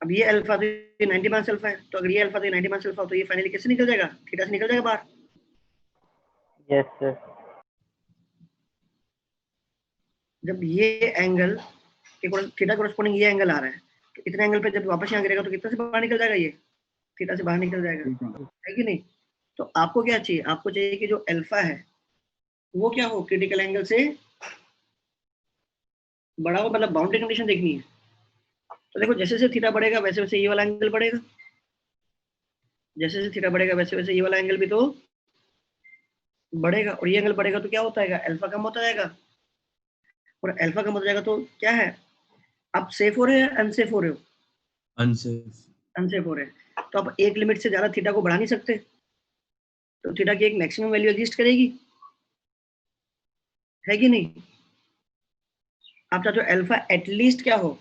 अब ये अल्फा तो ये 90 माइनस अल्फा है, तो अगर ये अल्फा तो ये 90 माइनस अल्फा, तो ये फाइनली कैसे निकल जाएगा? थीटा से निकल जाएगा बाहर। Yes sir. जब ये एंगल थीटा कोरस्पोंडिंग ये एंगल आ रहा है, तो इतने एंगल पे जब वापस यहाँ गिरेगा तो कितना से बाहर निकल जाएगा? ये थीटा से बाहर निकल जाएगा, है कि नहीं? तो आपको क्या चाहिए? आपको चाहिए कि जो अल्फा है वो क्या हो? क्रिटिकल एंगल से बड़ा हो, मतलब बाउंड्री कंडीशन देखनी है। तो देखो, जैसे जैसे थीटा बढ़ेगा वैसे वैसे ये वाला एंगल बढ़ेगा, जैसे जैसे थीटा बढ़ेगा वैसे वैसे ये वाला एंगल भी तो बढ़ेगा, और ये एंगल बढ़ेगा तो क्या होता है? अल्फा कम होता जाएगा, और अल्फा कम होता जाएगा तो क्या है? आप सेफ हो रहे हैं, अनसेफ हो रहे हो? अनसेफ हो रहे हैं। तो आप एक लिमिट से ज्यादा थीटा को बढ़ा नहीं सकते, तो थीटा की एक मैक्सिमम वैल्यू एग्जिस्ट करेगी, है कि नहीं? आप चाहते हो अल्फा एटलीस्ट क्या हो?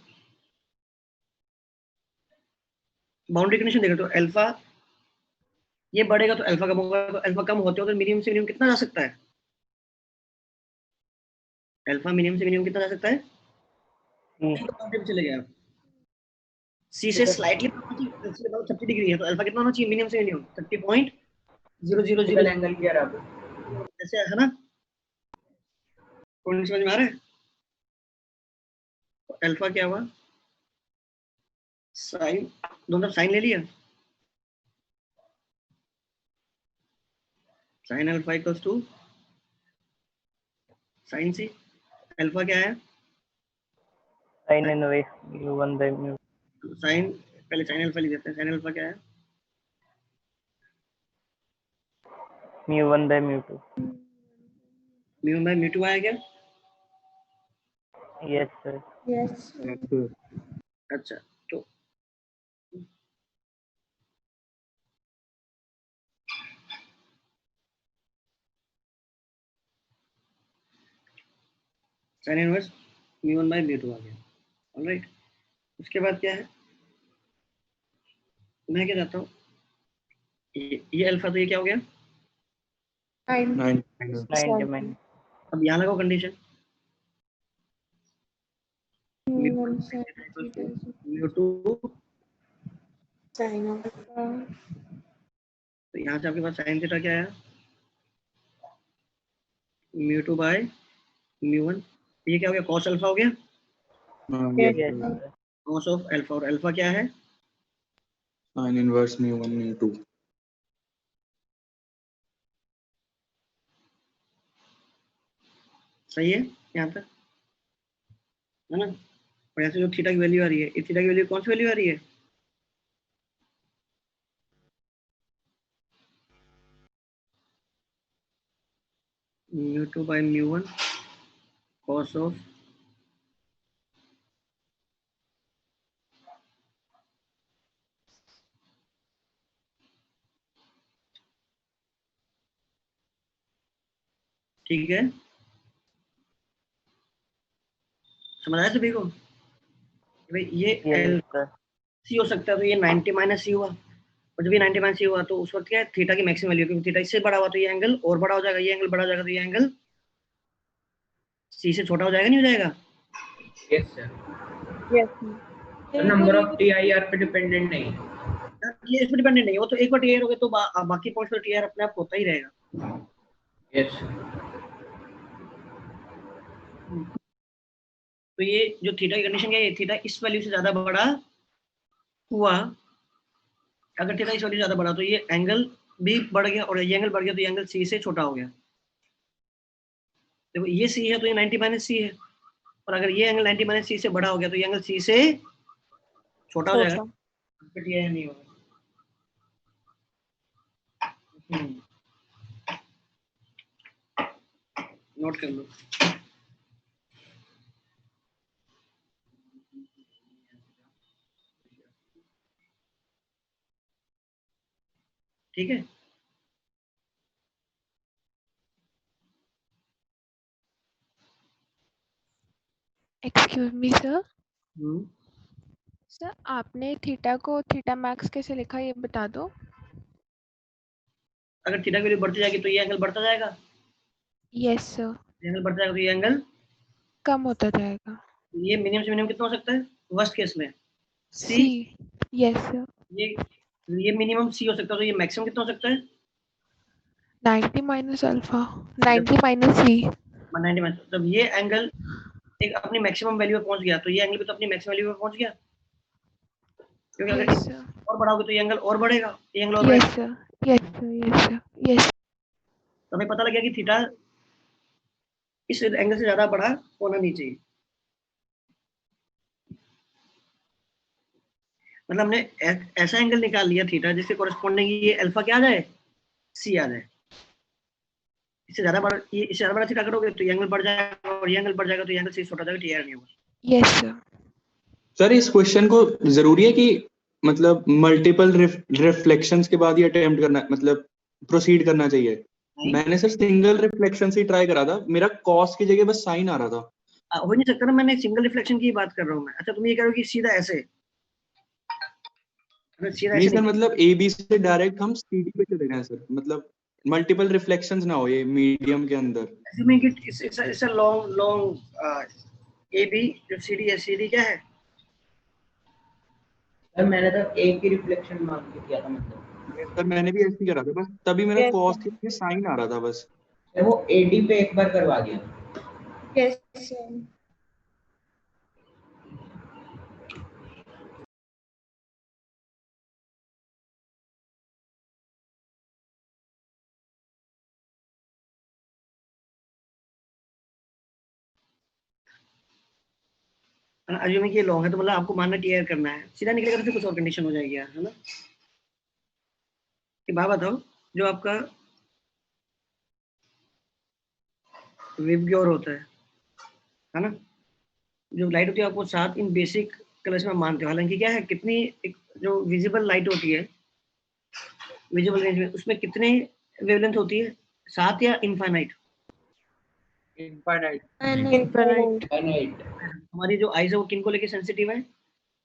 बाउंड्री कंडीशन देखो, तो अल्फा ये बढ़ेगा तो अल्फा कम होगा, तो अल्फा कम होते होते मिनिमम से मिनिमम कितना जा सकता है? अल्फा मिनिमम से मिनिमम कितना जा सकता है? चले गए आप, सी से स्लाइटली 30 डिग्री है, तो अल्फा कितना होना चाहिए मिनिमम से मिनिमम? 30.000 एंगल क्या रहा? ऐसे है ना? समझ में आ रहा है? तो अल्फा क्या हुआ? साइन, दोनों तरफ साइन ले लिया, sine alpha equals to sine C. Alpha क्या है? Sine inverse mu1 by mu। Sine, पहले साइन अल्फा लिख देते हैं। साइन अल्फा क्या है? mu1 by mu2। Mu by mu two आया क्या? Yes sir. Yes. अच्छा, तो sine inverse mu one by mu two आ गया। ऑलराइट, उसके बाद क्या है? मैं क्या चाहता हूँ, ये अल्फा, तो ये क्या हो गया? 90। अब यहाँ लगाओ condition, mu two, Sin of तो यहाँ से आपके पास साइन थीटा क्या आया? Mu two by mu one, ये क्या हो गया? कॉस अल्फा हो गया, कॉस ऑफ अल्फा, और अल्फा क्या है? Sine inverse mu1 mu2। सही है यहाँ तक, है ना? और यहाँ से जो थीटा की वैल्यू आ रही है, इस थीटा की वैल्यू कौन सी वैल्यू आ रही है? Mu two by mu one cos of ठीक है, समझ आया सभी को? भाई ये सी हो सकता है, तो ये 90 माइनस सी हुआ, और जब ये 90 माइनस सी हुआ तो उस वक्त क्या है? थीटा की मैक्सिमम वैल्यू, क्योंकि थीटा इससे बड़ा हुआ तो ये एंगल और बड़ा हो जाएगा, ये एंगल बड़ा हो जाएगा तो ये एंगल सी से छोटा हो जाएगा, नहीं हो जाएगा? Yes, sir. yes. The number of TIR पे डिपेंडेंट नहीं है। ये इस पर डिपेंडेंट नहीं है, वो तो एक बार टीआर हो गए तो बाकी पॉइंट्स पर टीआर अपने आप होता ही रहेगा। Yes. तो ये जो थीटा की कंडीशन क्या है? थीटा इस वैल्यू से ज्यादा बड़ा हुआ, अगर थीटा इस वैल्यू से ज्यादा बड़ा तो ये एंगल भी बढ़ गया, और ये एंगल बढ़ गया तो ये एंगल सी से छोटा हो गया। देखो ये सी है तो ये 90 माइनस सी है, और अगर ये एंगल 90 माइनस सी से बड़ा हो गया तो ये एंगल सी से छोटा हो जाएगा, छोटा बट ये नहीं होगा। नोट कर लो। ठीक है, excuse me sir. Hmm, sir आपने थीटा को थीटा मैक्स कैसे लिखा ये बता दो। अगर थीटा की वैल्यू बढ़ती जाएगी तो ये एंगल बढ़ता जाएगा, यस सर। एंगल बढ़ता जाएगा तो ये एंगल, कम होता जाएगा। ये मिनिमम से मिनिमम कितना हो सकता है वर्स्ट केस में? सी। सी। Yes sir. ये मिनिमम सी हो सकता है, तो ये मैक्सिमम कितना हो सकता है? 90 माइनस अल्फा, 90 माइनस सी। 90 माइनस, तब ये एंगल एक अपनी मैक्सिमम वैल्यू पे पहुंच गया, तो ये एंगल भी तो अपनी मैक्सिमम वैल्यू पे पहुंच गया, क्योंकि अगर यस सर। और बढ़ाओगे तो ये एंगल और बढ़ेगा, ये एंगल और यस बढ़ेगा। Sir. Yes sir. Yes sir. Yes. तो हमें पता लग गया कि थीटा इस एंगल से ज्यादा बड़ा होना नहीं चाहिए। मतलब हमने ऐसा एंगल निकाल लिया थीटा जिसके कॉरेस्पॉन्डिंग ये अल्फा क्या आ जाए, सी आ जाए। इससे ज्यादा बड़ा, ये इससे ज्यादा बड़ा थीटा करोगे तो ये एंगल बढ़ जाएगा, और ये एंगल बढ़ जाएगा तो ये एंगल से छोटा जाएगा, टीआर नहीं होगा। Yes sir. सर इस क्वेश्चन को जरूरी है कि मतलब मल्टीपल रिफ्लेक्शंस के बाद ही अटेम्प्ट करना, मतलब प्रोसीड करना चाहिए? मैंने सर सिंगल रिफ्लेक्शन से ट्राई करा था, मेरा कॉस की जगह बस साइन आ रहा था। हो नहीं सकता ना, मैंने सिंगल रिफ्लेक्शन की बात कर रहा हूँ मैं। अच्छा तुम ये कह रहे हो कि सीधा ऐसे, सीधा नहीं ऐसे सर, नहीं, मतलब ए बी से डायरेक्ट हम सीडी पे चले गए सर, मतलब मल्टीपल रिफ्लेक्शंस ना हो ये मीडियम के अंदर। assuming it's a long AB, जो CD है, CD क्या है? सर मैंने तो एक ही रिफ्लेक्शन मान के किया था, मतलब सर मैंने भी ऐसे ही करा था, बस तभी मेरा Yes, कॉस sir. के लिए साइन आ रहा था बस। वो AD पे एक बार करवा दिया। Yes, sir. assuming कि ये लॉन्ग है तो मतलब आपको मानना टीआर करना है, सीधा निकलेगा तो फिर कुछ और कंडीशन हो जाएगी यार, है ना? एक बात बताओ, जो आपका विबग्योर होता है ना, जो लाइट होती है आपको 7 इन बेसिक कलर्स में मानते हो, हालांकि क्या है, कितनी एक जो विजिबल लाइट होती है विजिबल रेंज में, उसमें कितने वेवलेंथ होती है, 7 या इनफाइनाइट? Infinite. Infinite. हमारी जो आईज है वो किन को लेके सेंसिटिव है,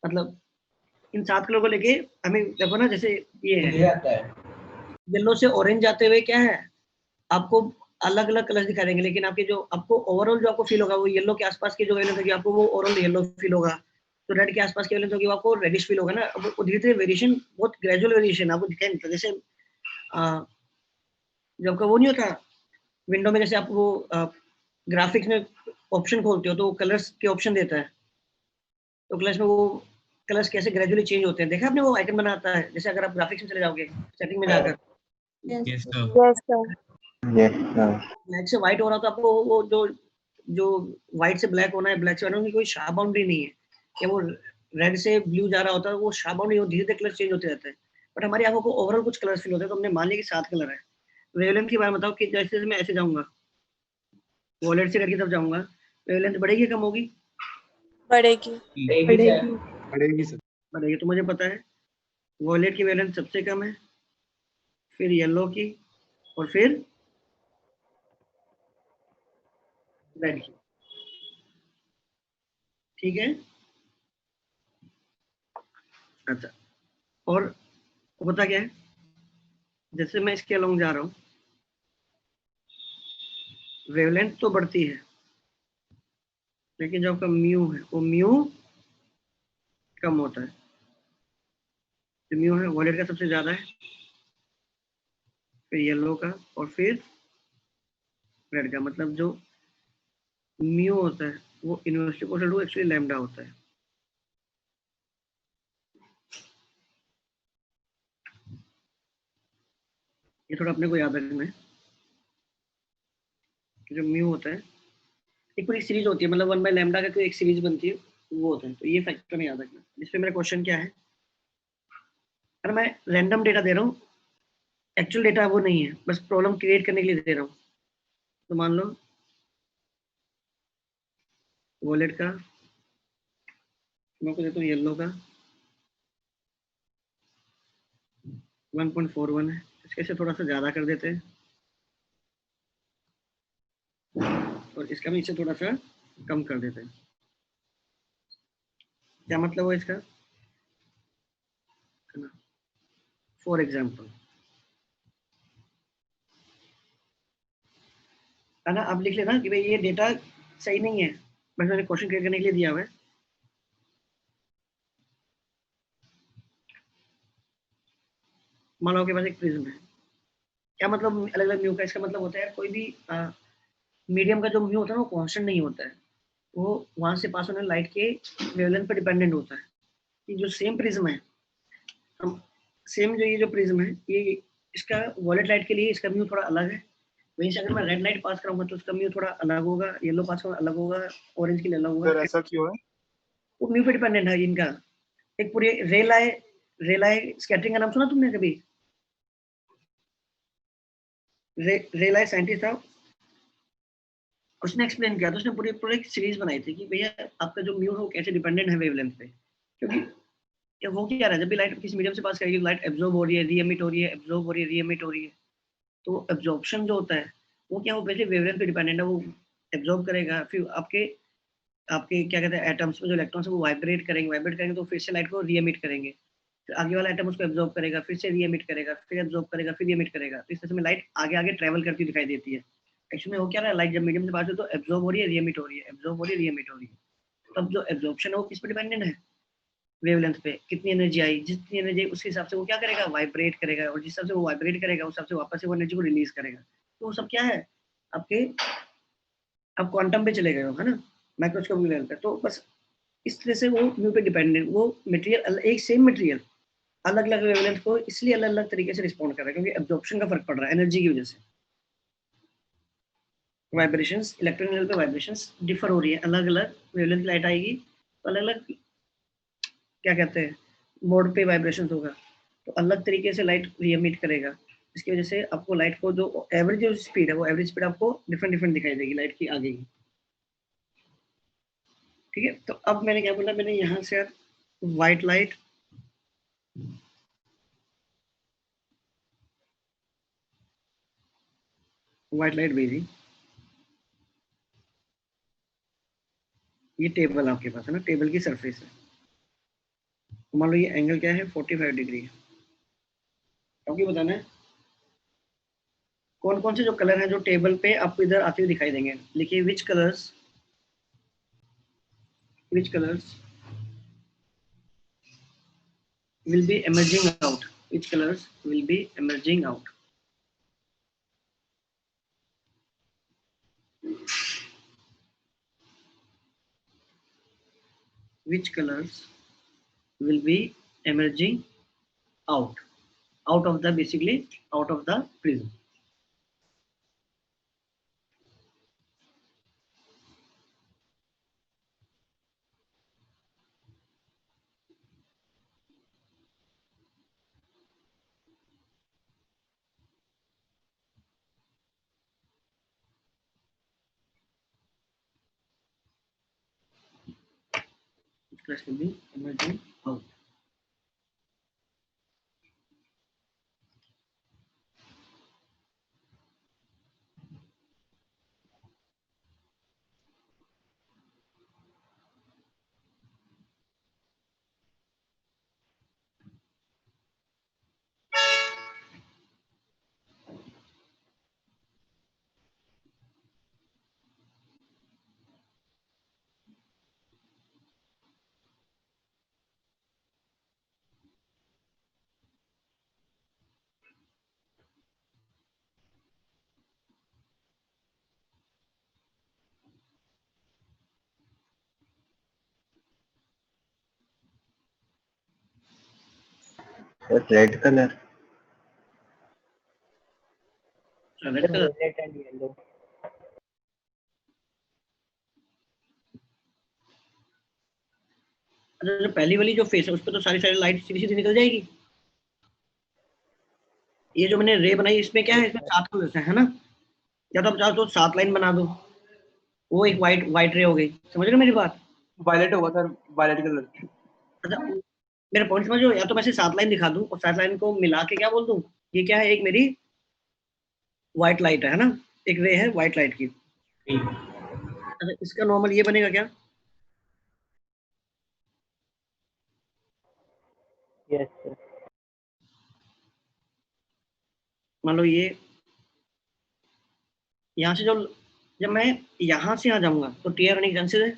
मतलब इन 7 कलर को लेके। हमें देखो ना, जैसे ये है, आता है येलो से ऑरेंज जाते हुए क्या है, आपको अलग अलग कलर दिखाई देंगे, लेकिन आपके जो आपको ओवरऑल जो आपको फील होगा वो येलो के आसपास की जो वेवलेंथ होगी आपको वो ओवरऑल येलो फील होगा, तो रेड के आसपास की वेवलेंथ होगी वो आपको रेडिश फील होगा ना। अब वो धीरे धीरे वेरिएशन, बहुत ग्रेजुअल वेरिएशन आपको दिखाई देता है। जैसे जब का वो नहीं होता विंडो में, जैसे आप वो ग्राफिक्स में ऑप्शन खोलते हो तो वो कलर्स के ऑप्शन देता है, तो कलर्स में वो कलर्स कैसे ग्रेजुअली चेंज होते हैं, देखा आपने वो आइकन बनाता है, जैसे अगर आप ग्राफिक्स में चले जाओगे सेटिंग में जाकर, Yes, sir. Yes, sir. Black से व्हाइट हो रहा तो आपको वो जो जो व्हाइट से ब्लैक होना है, ब्लैक से व्हाइट होना है, कोई शार्प बाउंड्री नहीं है, या वो रेड से ब्लू जा रहा होता है वो शार्प बाउंड्री, वो धीरे धीरे कलर चेंज होते रहते हैं, बट हमारी आंखों को ओवरऑल कुछ कलर्स फील होते हैं, तो हमने मान लिया कि 7 कलर है। वेवलेंथ के बारे में बताओ कि जैसे जैसे मैं ऐसे जाऊंगा, वॉलेट से रेड की तरफ जाऊंगा, वेवलेंथ बढ़ेगी कम होगी? बढ़ेगी. बढ़ेगी सर। बढ़ेगी, तो मुझे पता है वॉलेट की वेवलेंथ सबसे कम है, फिर येलो की, और फिर रेड की। ठीक है, अच्छा, और होता क्या है, जैसे मैं इसके अलोंग जा रहा हूँ वेवलेंथ तो बढ़ती है, लेकिन जो आपका म्यू है वो म्यू कम होता है। जो म्यू है वॉलेट का सबसे ज्यादा है, फिर येलो का, और फिर रेड का। मतलब जो म्यू होता है वो inverse equal to actually lambda होता है। ये थोड़ा अपने को याद रखना है, जो म्यू होता है, एक पूरी सीरीज होती है, मतलब 1 बाय लैम्डा का कोई एक सीरीज बनती है, वो होता है। तो ये फैक्टर नहीं याद रखना। इस पे मेरा क्वेश्चन क्या है, अगर मैं रैंडम डेटा दे रहा हूँ, एक्चुअल डेटा वो नहीं है, बस प्रॉब्लम क्रिएट करने के लिए दे रहा हूँ। तो मान लो वॉलेट का मैं को देता हूँ येलो का 1.41 है, इसके से थोड़ा सा ज़्यादा कर देते हैं और इसका भी इससे थोड़ा सा कम कर देते हैं। क्या मतलब है इसका, फॉर एग्जाम्पल है ना, आप लिख लेना कि भाई ये डेटा सही नहीं है, बस मैंने क्वेश्चन क्लियर करने के लिए दिया हुआ है। मान लो आपके पास एक प्रिज्म है, क्या मतलब अलग अलग म्यू का, इसका मतलब होता है कोई भी मीडियम का जो म्यू होता है वो कांस्टेंट नहीं होता है, वो वहां से पास होने लाइट के वेवलेंथ पर डिपेंडेंट होता है। ये जो सेम प्रिज्म है, हम सेम जो ये जो प्रिज्म है, ये इसका वॉलेट लाइट के लिए इसका म्यू थोड़ा अलग है, वहीं से अगर मैं रेड लाइट पास कराऊंगा तो उसका म्यू थोड़ा अलग होगा, येलो पास करूंगा अलग होगा, ऑरेंज के लिए अलग होगा। ऐसा क्यों है? वो म्यू पे डिपेंडेंट है इनका। एक पूरी रेलाई स्कैटरिंग का नाम सुना तुमने कभी? रेलाई साइंटिस्ट था, उसने एक्सप्लेन किया था, उसने पूरी पूरी एक सीरीज बनाई थी कि भैया आपका जो म्यू है वो कैसे डिपेंडेंट है वेवलेंथ पे। क्योंकि वो क्या रहा है, जब भी लाइट किसी मीडियम से पास करेगी, लाइट एब्जॉर्ब हो रही है, री एमिट हो रही है, एब्जॉर्ब हो रही है, री एमिट हो रही है। तो एब्जॉर्प्शन जो होता है वो क्या, वो पहले वेवलेंथ पे डिपेंडेंट है, वो एब्जॉर्ब करेगा, फिर आपके आपके क्या कहते हैं एटम्स में जो इलेक्ट्रॉन्स है वो वाइब्रेट करेंगे तो फिर से लाइट को री एमिट करेंगे, फिर आगे वाला एटम उसको एब्जॉर्ब करेगा, फिर से री एमिट करेगा, फिर एब्जॉर्ब करेगा, फिर री एमिट करेगा। तो इस तरह से लाइट आगे आगे ट्रैवल करती दिखाई देती है। एक्चुअली में वो क्या रहा है, लाइट जब मीडियम से पास हो तो एब्जॉर्ब हो रही है, री एमिट हो रही है, एब्जॉर्ब हो रही है, री एमिट हो रही है। तब जो एब्जॉर्प्शन है वो किस पे डिपेंडेंट है, वेवलेंथ पे। कितनी एनर्जी आई, जितनी एनर्जी उसके हिसाब से वो क्या करेगा, वाइब्रेट करेगा, और जिस हिसाब से वो वाइब्रेट करेगा उस हिसाब से वापस से वो एनर्जी को रिलीज करेगा। तो वो सब क्या है आपके, आप क्वांटम पे चले गए हो, है ना, माइक्रोस्कोपिक लेवल पे। तो बस इस तरह से वो म्यू पे डिपेंडेंट, वो मटेरियल एक सेम मटेरियल अलग अलग वेवलेंथ को इसलिए अलग अलग तरीके से रिस्पॉन्ड कर रहा है क्योंकि एब्जॉर्प्शन का फर्क पड़ रहा है एनर्जी की वजह से। वाइब्रेशंस, इलेक्ट्रॉन लेवल पे वाइब्रेशंस डिफर हो रही है, अलग अलग वेवलेंथ लाइट आएगी तो अलग अलग क्या कहते हैं मोड पे वाइब्रेशंस होगा, तो अलग तरीके से लाइट री एमिट करेगा। इसकी वजह से आपको लाइट को जो एवरेज जो स्पीड है वो एवरेज स्पीड आपको डिफरेंट डिफरेंट दिखाई देगी लाइट की आगे की। ठीक है, तो अब मैंने क्या बोला, मैंने यहाँ से व्हाइट लाइट भेजी, ये टेबल आपके पास है ना, टेबल की सरफेस है, मान लो ये एंगल क्या है 45 डिग्री है। आपको बताना है कौन कौन से जो कलर हैं जो टेबल पे आपको इधर आते हुए दिखाई देंगे। लिखिए विच colours will be emerging out, which colors will be emerging out. Which colors will be emerging out of the basically out of the prism. Which colors will be emerging out. Red colour, Red color. Violet and yellow. अच्छा, जो पहली वाली जो face है उस पर तो सारी सारी लाइट सीधी सीधी निकल जाएगी। ये जो मैंने रे बनाई इसमें क्या है, इसमें 7 कलर्स है ना, या तो आप चाहो तो 7 लाइन बना दो, वो एक वाइट रे हो गई। समझ रहे हो मेरी बात? वायलेट होगा सर, वायलेट कलर। अच्छा, मेरा पॉइंट समझो, या तो मैं 7 लाइन दिखा दूं और 7 लाइन को मिला के क्या बोल दूं, ये क्या है, एक मेरी व्हाइट लाइट है ना, एक रे है व्हाइट लाइट की। अच्छा, इसका नॉर्मल ये बनेगा क्या? Yes sir. मान लो ये यहाँ से जब मैं यहाँ से आ जाऊंगा तो टीआर होने के चांसेस है।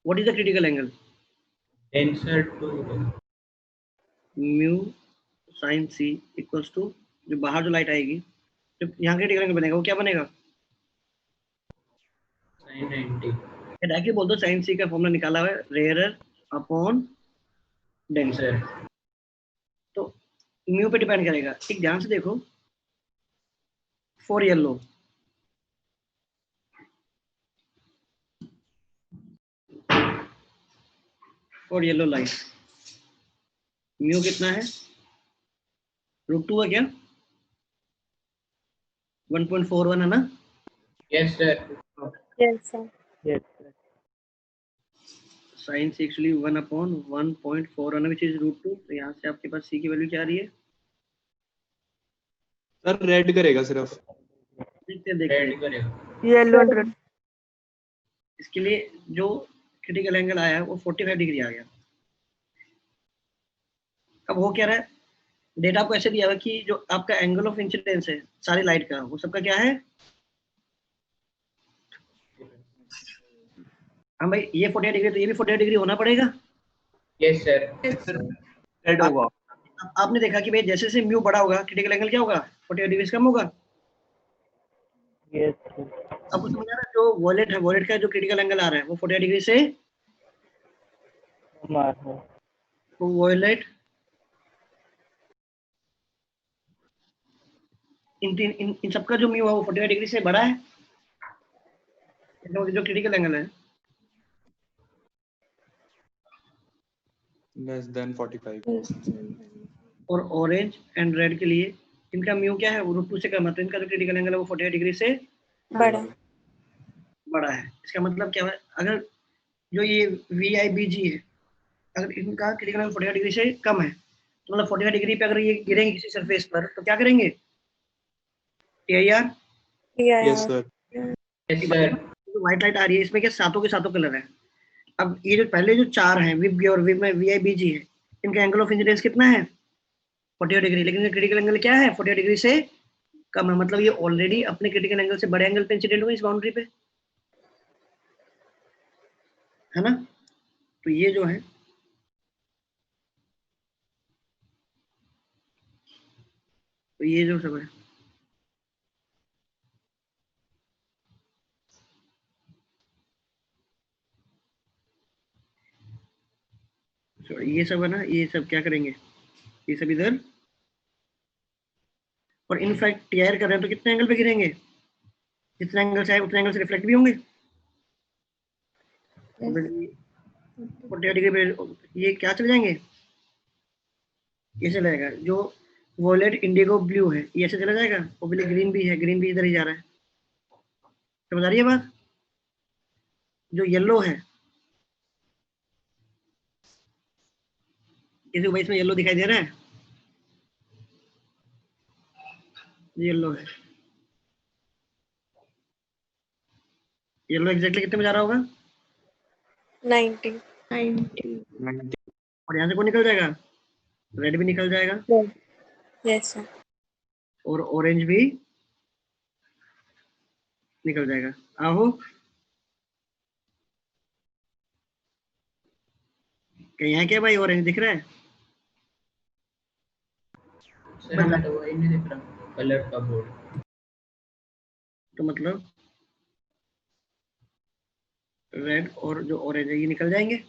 What is the critical angle? Tensor to mu sine C equals to, जो बाहर जो लाइट आएगी, जो यहाँ क्रिटिकल एंगल बनेगा वो क्या बनेगा? sin 90. डायरेक्टली बोल दो, साइन सी का फॉर्मूला निकाला हुआ है, रेयरर अपॉन डेंसर। Tensor. तो म्यू पे डिपेंड करेगा। ठीक ध्यान से देखो, फॉर येलो लाइट म्यू कितना है? √2 है क्या? 1.41 है ना? Yes sir. Yes, sir. Yes sir. Sine C actually 1/1.4 है ना, विच इज √2। तो यहाँ से आपके पास सी की वैल्यू क्या आ रही है? सर रेड करेगा सिर्फ। देखते हैं। Red करेगा। Yellow and red. इसके लिए जो क्रिटिकल एंगल आया है वो 45 डिग्री आ गया। अब हो क्या रहा है, डेटा को ऐसे दिया हुआ कि जो आपका एंगल ऑफ इंसिडेंस है सारी लाइट का, वो सबका क्या है? हाँ भाई, ये 48 डिग्री तो ये भी 48 डिग्री होना पड़ेगा। Yes sir. रेड होगा। आपने देखा कि भाई जैसे जैसे म्यू बड़ा होगा क्रिटिकल एंगल क्या होगा? 48 डिग्री से कम होगा। Yes sir. अब समझ आ रहा है, जो वॉलेट है, वॉलेट का जो क्रिटिकल एंगल आ रहा है वो 48 डिग्री से हमारा वॉलेट इन सबका जो म्यू है वो 48 डिग्री से बड़ा है, जो क्रिटिकल एंगल है। Less than 45। और ऑरेंज एंड रेड के लिए इनका म्यू क्या है, वो √2 से कम है, तो इनका जो क्रिटिकल एंगल है वो 48 डिग्री से बड़ा। बड़ा है। इसका मतलब क्या है, अगर जो ये VIBG है, अगर इनका क्रिटिकल एंगल 48 डिग्री से कम है, तो मतलब 48 डिग्री पे अगर ये गिरेंगे किसी सरफेस पर तो क्या करेंगे? TIR। Yes sir. Yes sir. जो व्हाइट लाइट आ रही है इसमें क्या सातों के सातों कलर है। अब ये जो पहले जो 4 हैं विब और विब में VIBG है, इनका एंगल ऑफ इंसिडेंस कितना है? 48 डिग्री, लेकिन क्रिटिकल एंगल क्या है? 48 डिग्री से कम है। मतलब ये ऑलरेडी अपने क्रिटिकल एंगल से बड़े एंगल पे इंसिडेंट हुए इस बाउंड्री पे, है ना? तो ये जो है ये जो सब है ये सब है ना, ये सब क्या करेंगे, ये सब इधर, और इनफैक्ट टीआर कर रहे हैं तो कितने एंगल पे गिरेंगे? जितने एंगल से आए उतने एंगल से रिफ्लेक्ट भी होंगे। 48 डिग्री पे ये क्या चले जाएंगे, ये चला जाएगा। जो वॉलेट इंडिगो ब्लू है ये ऐसे चला जाएगा, और ग्रीन भी है, ग्रीन भी इधर ही जा रहा है। समझ आ रही है बात? जो येलो है, किसी को भाई इसमें येलो दिखाई दे रहा है? येलो है, येलो एग्जैक्टली कितने में जा रहा होगा? 90. और यहाँ से कौन निकल जाएगा? रेड भी निकल जाएगा, Yes sir. और ऑरेंज भी निकल जाएगा। आहो, कहीं है क्या भाई ऑरेंज दिख रहा है? Sir हमें तो वही नहीं दिख रहा कलर का बोर्ड। तो मतलब रेड और जो ऑरेंज है ये निकल जाएंगे,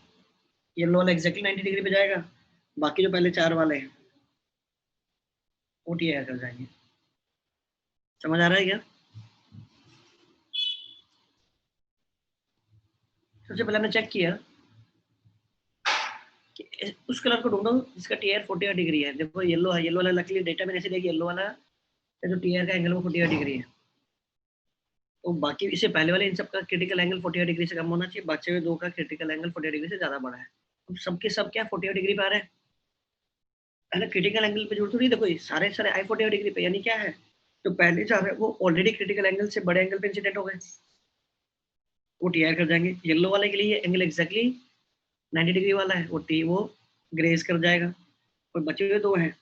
येलो वाला एग्जैक्टली 90 डिग्री पे जाएगा, बाकी जो पहले 4 वाले हैं वो टीआर कर जाएंगे। समझ आ रहा है क्या? सबसे पहले हमने चेक किया उस कलर को ढूंढो जिसका टीआर 48 डिग्री है। देखो येलो है, येलो वाला लकीली डेटा मैंने ऐसे दिया कि येलो वाला जो टीआर का एंगल वो 48 डिग्री है। तो बाकी इससे पहले वाले इन सब का क्रिटिकल एंगल 48 डिग्री से कम होना चाहिए, बाकी दो का क्रिटिकल एंगल 48 डिग्री से ज्यादा बड़ा है। अब सबके सब क्या 48 डिग्री पे आ रहे हैं, पहले क्रिटिकल एंगल पे जरूरत नहीं। देखो ये सारे सारे आई 48 डिग्री पे, यानी क्या है जो पहले जा रहे हैं वो ऑलरेडी क्रिटिकल एंगल से बड़े एंगल पे इंसिडेंट हो गए, वो टीआर कर जाएंगे। येलो वाले के लिए एंगल एग्जैक्टली 90 डिग्री वाला है, वो ग्रेज कर जाएगा। और बचे हुए दो हैं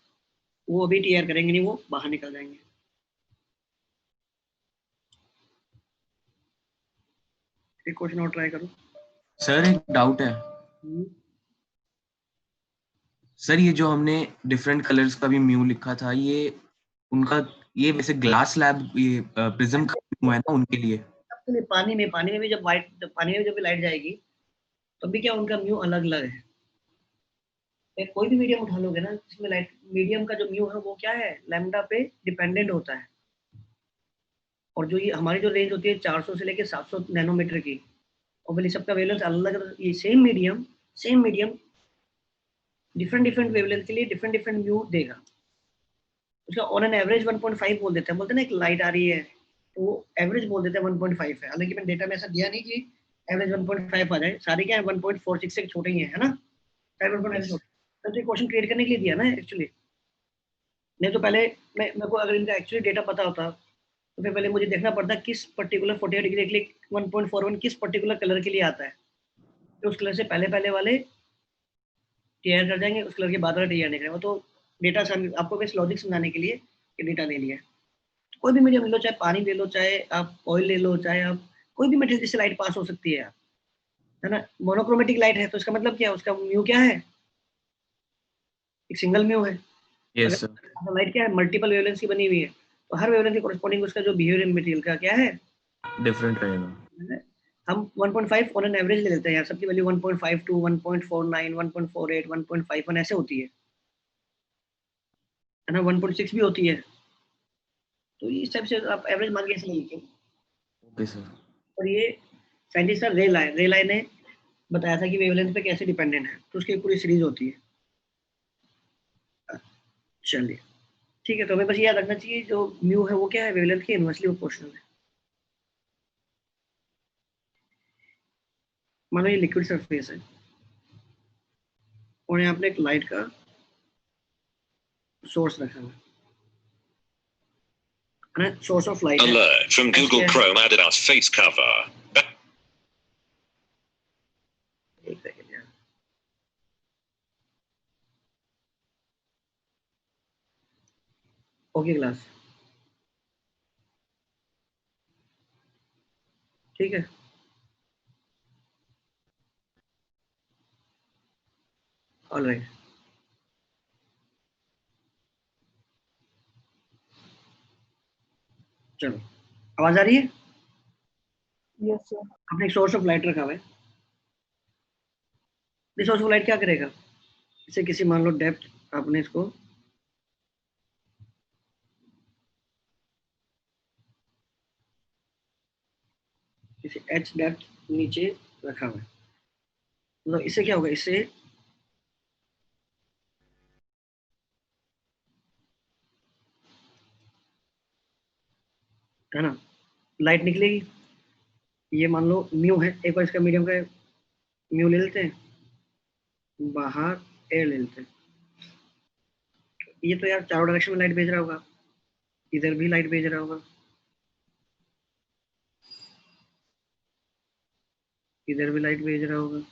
वो अभी टीआर करेंगे नहीं, वो बाहर निकल जाएंगे। एक क्वेश्चन और ट्राई करो। सर एक डाउट है सर, ये जो हमने डिफरेंट कलर्स का भी म्यू लिखा था, ये उनका ये वैसे ग्लास लैब ये प्रिज्म का म्यू है ना उनके लिए? सबके लिए पानी में भी जब पानी में जब भी लाइट जाएगी तो भी क्या उनका म्यू अलग अलग है। कोई भी मीडियम उठा लोगे ना जिसमें लाइट, मीडियम का जो म्यू है वो क्या है लैम्डा पे डिपेंडेंट होता है। और जो ये हमारी जो रेंज होती है 400 से लेके 700 नैनोमीटर की, और सबका वेवलेंथ अलग अलग, ये सेम मीडियम डिफरेंट वेवलेंथ के लिए डिफरेंट म्यू देगा। उसका ऑन एन एवरेज 1.5 बोल देते हैं, बोलते हैं ना एक लाइट आ रही है तो वो एवरेज बोल देते हैं 1.5 है। हालांकि मैंने डेटा में ऐसा दिया नहीं कि एवरेज 1.5 आ जाए, सारे क्या है 1.46 से छोटे ही है ना, 1.5 तो ये क्वेश्चन क्रिएट करने के लिए दिया ना एक्चुअली। नहीं तो पहले मेरे को अगर इनका एक्चुअली डेटा पता होता तो फिर पहले मुझे देखना पड़ता किस पर्टिकुलर 48 डिग्री के लिए 1.41 किस पर्टिकुलर कलर के लिए आता है, तो उस कलर से पहले वाले टीआर कर जाएंगे, उस कलर के बाद वाला टीआर नहीं करेंगे। तो डेटा आपको बस लॉजिक समझाने के लिए ये डेटा ले लिया। कोई भी मीडियम ले लो, चाहे पानी ले लो, चाहे आप ऑयल ले लो, चाहे आप कोई भी मटेरियल जिससे लाइट पास हो सकती है ना। मोनोक्रोमेटिक लाइट है तो इसका मतलब क्या है, उसका म्यू क्या है, एक सिंगल म्यू है। यस सर लाइट क्या है मल्टीपल वेवलेंथ की बनी हुई है, तो हर वेवलेंथ के कोरस्पॉन्डिंग उसका जो बिहेवियर मटेरियल का क्या है डिफरेंट रहेगा। हम 1.5 ऑन एन एवरेज ले लेते हैं यार, सबकी वैल्यू 1.52 1.49 1.48 1.51 ऐसे होती है ना, 1.6 भी होती है। तो इस टाइप से आप एवरेज मान के ऐसे लेंगे। Okay sir. और ये साइंटिस्ट सर रे ने बताया था कि वेवलेंथ पे कैसे डिपेंडेंट है, तो उसकी पूरी सीरीज होती है। चलिए ठीक है, तो हमें बस याद रखना चाहिए जो म्यू है वो क्या है वेवलेंथ के इनवर्सली प्रोपोर्शनल है। मानो ये लिक्विड सरफेस है और यहाँ पे एक लाइट का सोर्स रखा हुआ है, source of light. Alert from Google Chrome added us face cover. एक सेकंड यार, ओके क्लास ठीक है। ऑलराइट चलो, आवाज आ रही है? Yes sir. आपने एक सोर्स ऑफ लाइट रखा हुआ है, ये सोर्स ऑफ लाइट क्या करेगा, इसे किसी मान लो डेप्थ आपने इसको किसी h डेप्थ नीचे रखा हुआ है, मतलब इससे क्या होगा, इससे है ना लाइट निकलेगी। ये मान लो म्यू है, एक बार इसका मीडियम का म्यू ले लेते हैं, बाहर एयर ले लेते हैं। ये तो यार चारों डायरेक्शन में लाइट भेज रहा होगा, इधर भी लाइट भेज रहा होगा, इधर भी लाइट भेज रहा होगा,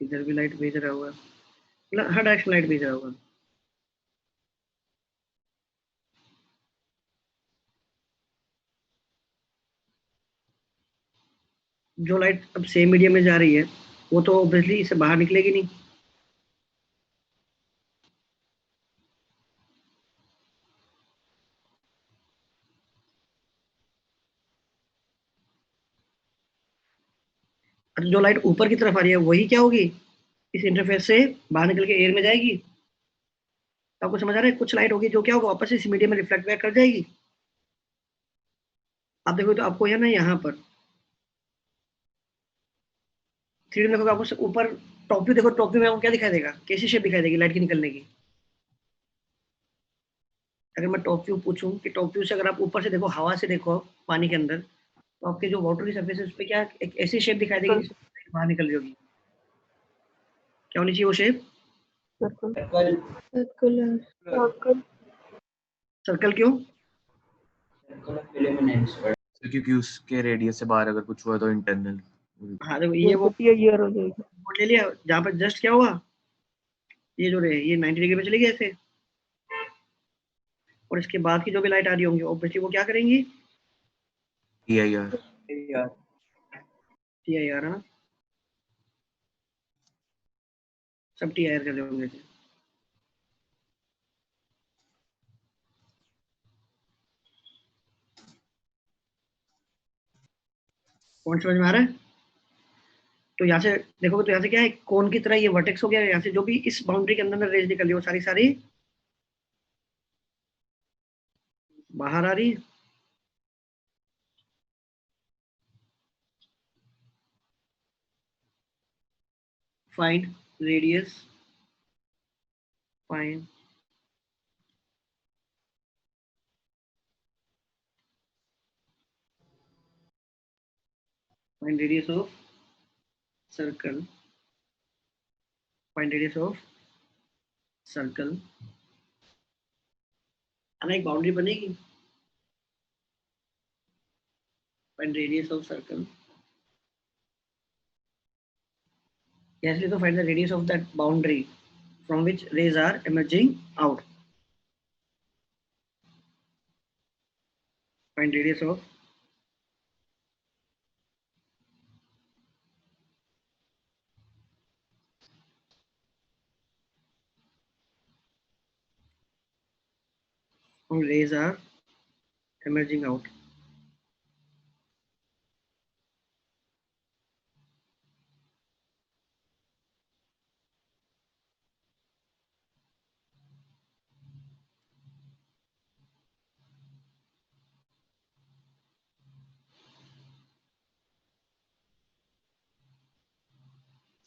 इधर भी लाइट भेज रहा होगा, मतलब हर डायरेक्शन लाइट भेज रहा होगा। जो लाइट अब सेम मीडियम में जा रही है वो तो ऑब्वियसली इससे बाहर निकलेगी नहीं, जो लाइट ऊपर की तरफ आ रही है वही क्या होगी, इस इंटरफेस से बाहर निकल के एयर में जाएगी। तो आपको समझ आ रहा है, कुछ लाइट होगी जो क्या होगा वापस से इस मीडियम में रिफ्लेक्ट बैक कर जाएगी। आप देखो तो आपको यहाँ पर 3D देखोगे आपको ऊपर टॉप व्यू देखो, टॉप व्यू में आपको क्या दिखाई देगा, कैसी शेप दिखाई देगी लाइट की निकलने की? अगर मैं टॉप व्यू पूछूं कि टॉप व्यू से अगर आप ऊपर से देखो, हवा से देखो पानी के अंदर, तो आपके जो वाटर की सरफेस है उस पे क्या एक ऐसी शेप दिखाई देगी जिसमें light बाहर निकल रही होगी। क्या होनी चाहिए वो शेप? सर्कल। सर्कल क्यों? क्योंकि उसके रेडियस से बाहर अगर कुछ हुआ तो इंटरनल। हाँ देखो ये वो ईयर हो जाएगी। वो ले लिया, जहाँ पर जस्ट क्या हुआ, ये जो रहे ये 90 डिग्री पे चली गई ऐसे, और इसके बाद की जो भी लाइट आ रही होंगी ऑब्वियसली वो क्या करेंगी? TIR। TIR है ना, सब TIR कर रहे होंगे। पॉइंट समझ में आ रहा है? तो यहाँ से देखोगे तो यहाँ से क्या है, कोन की तरह ये वर्टेक्स हो गया, यहाँ से जो भी इस बाउंड्री के अंदर रेज निकल रही है वो सारी सारी बाहर आ रही है। Find radius, find radius of circle, find radius of circle, है एक बाउंड्री बनेगी, find radius of circle, yes, तो find the radius of that boundary from which rays are emerging out, find radius of rays are emerging out.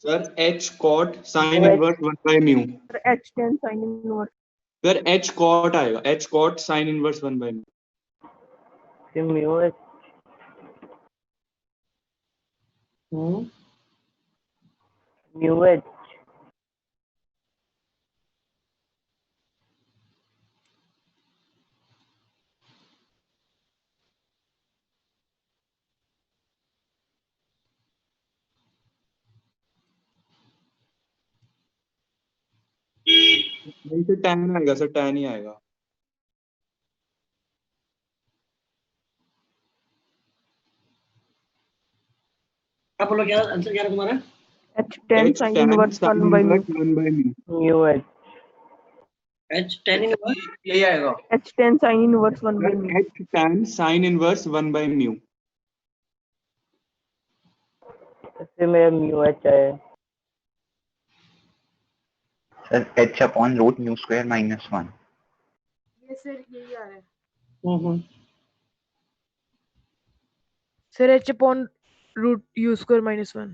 Sir h cot sin inverse 1 by mu। H tan sin inverse। Sir h cot आएगा, h cot sin inverse 1 by mu। Mu H mu H नहीं sir tan आएगा, sir tan ही आएगा। अब बोलो क्या answer क्या है तुम्हारा? H tan h sin tan inverse sin 1 by mu। inverse 1 by mu। Mu H H tan inverse यही आएगा। H tan sin inverse 1 by mu। h tan sin inverse 1 by mu। इससे मेरा म्यू एच आया। Sir h upon root mu square minus 1। ये sir यही आ रहा है। Sir h upon root u square minus 1।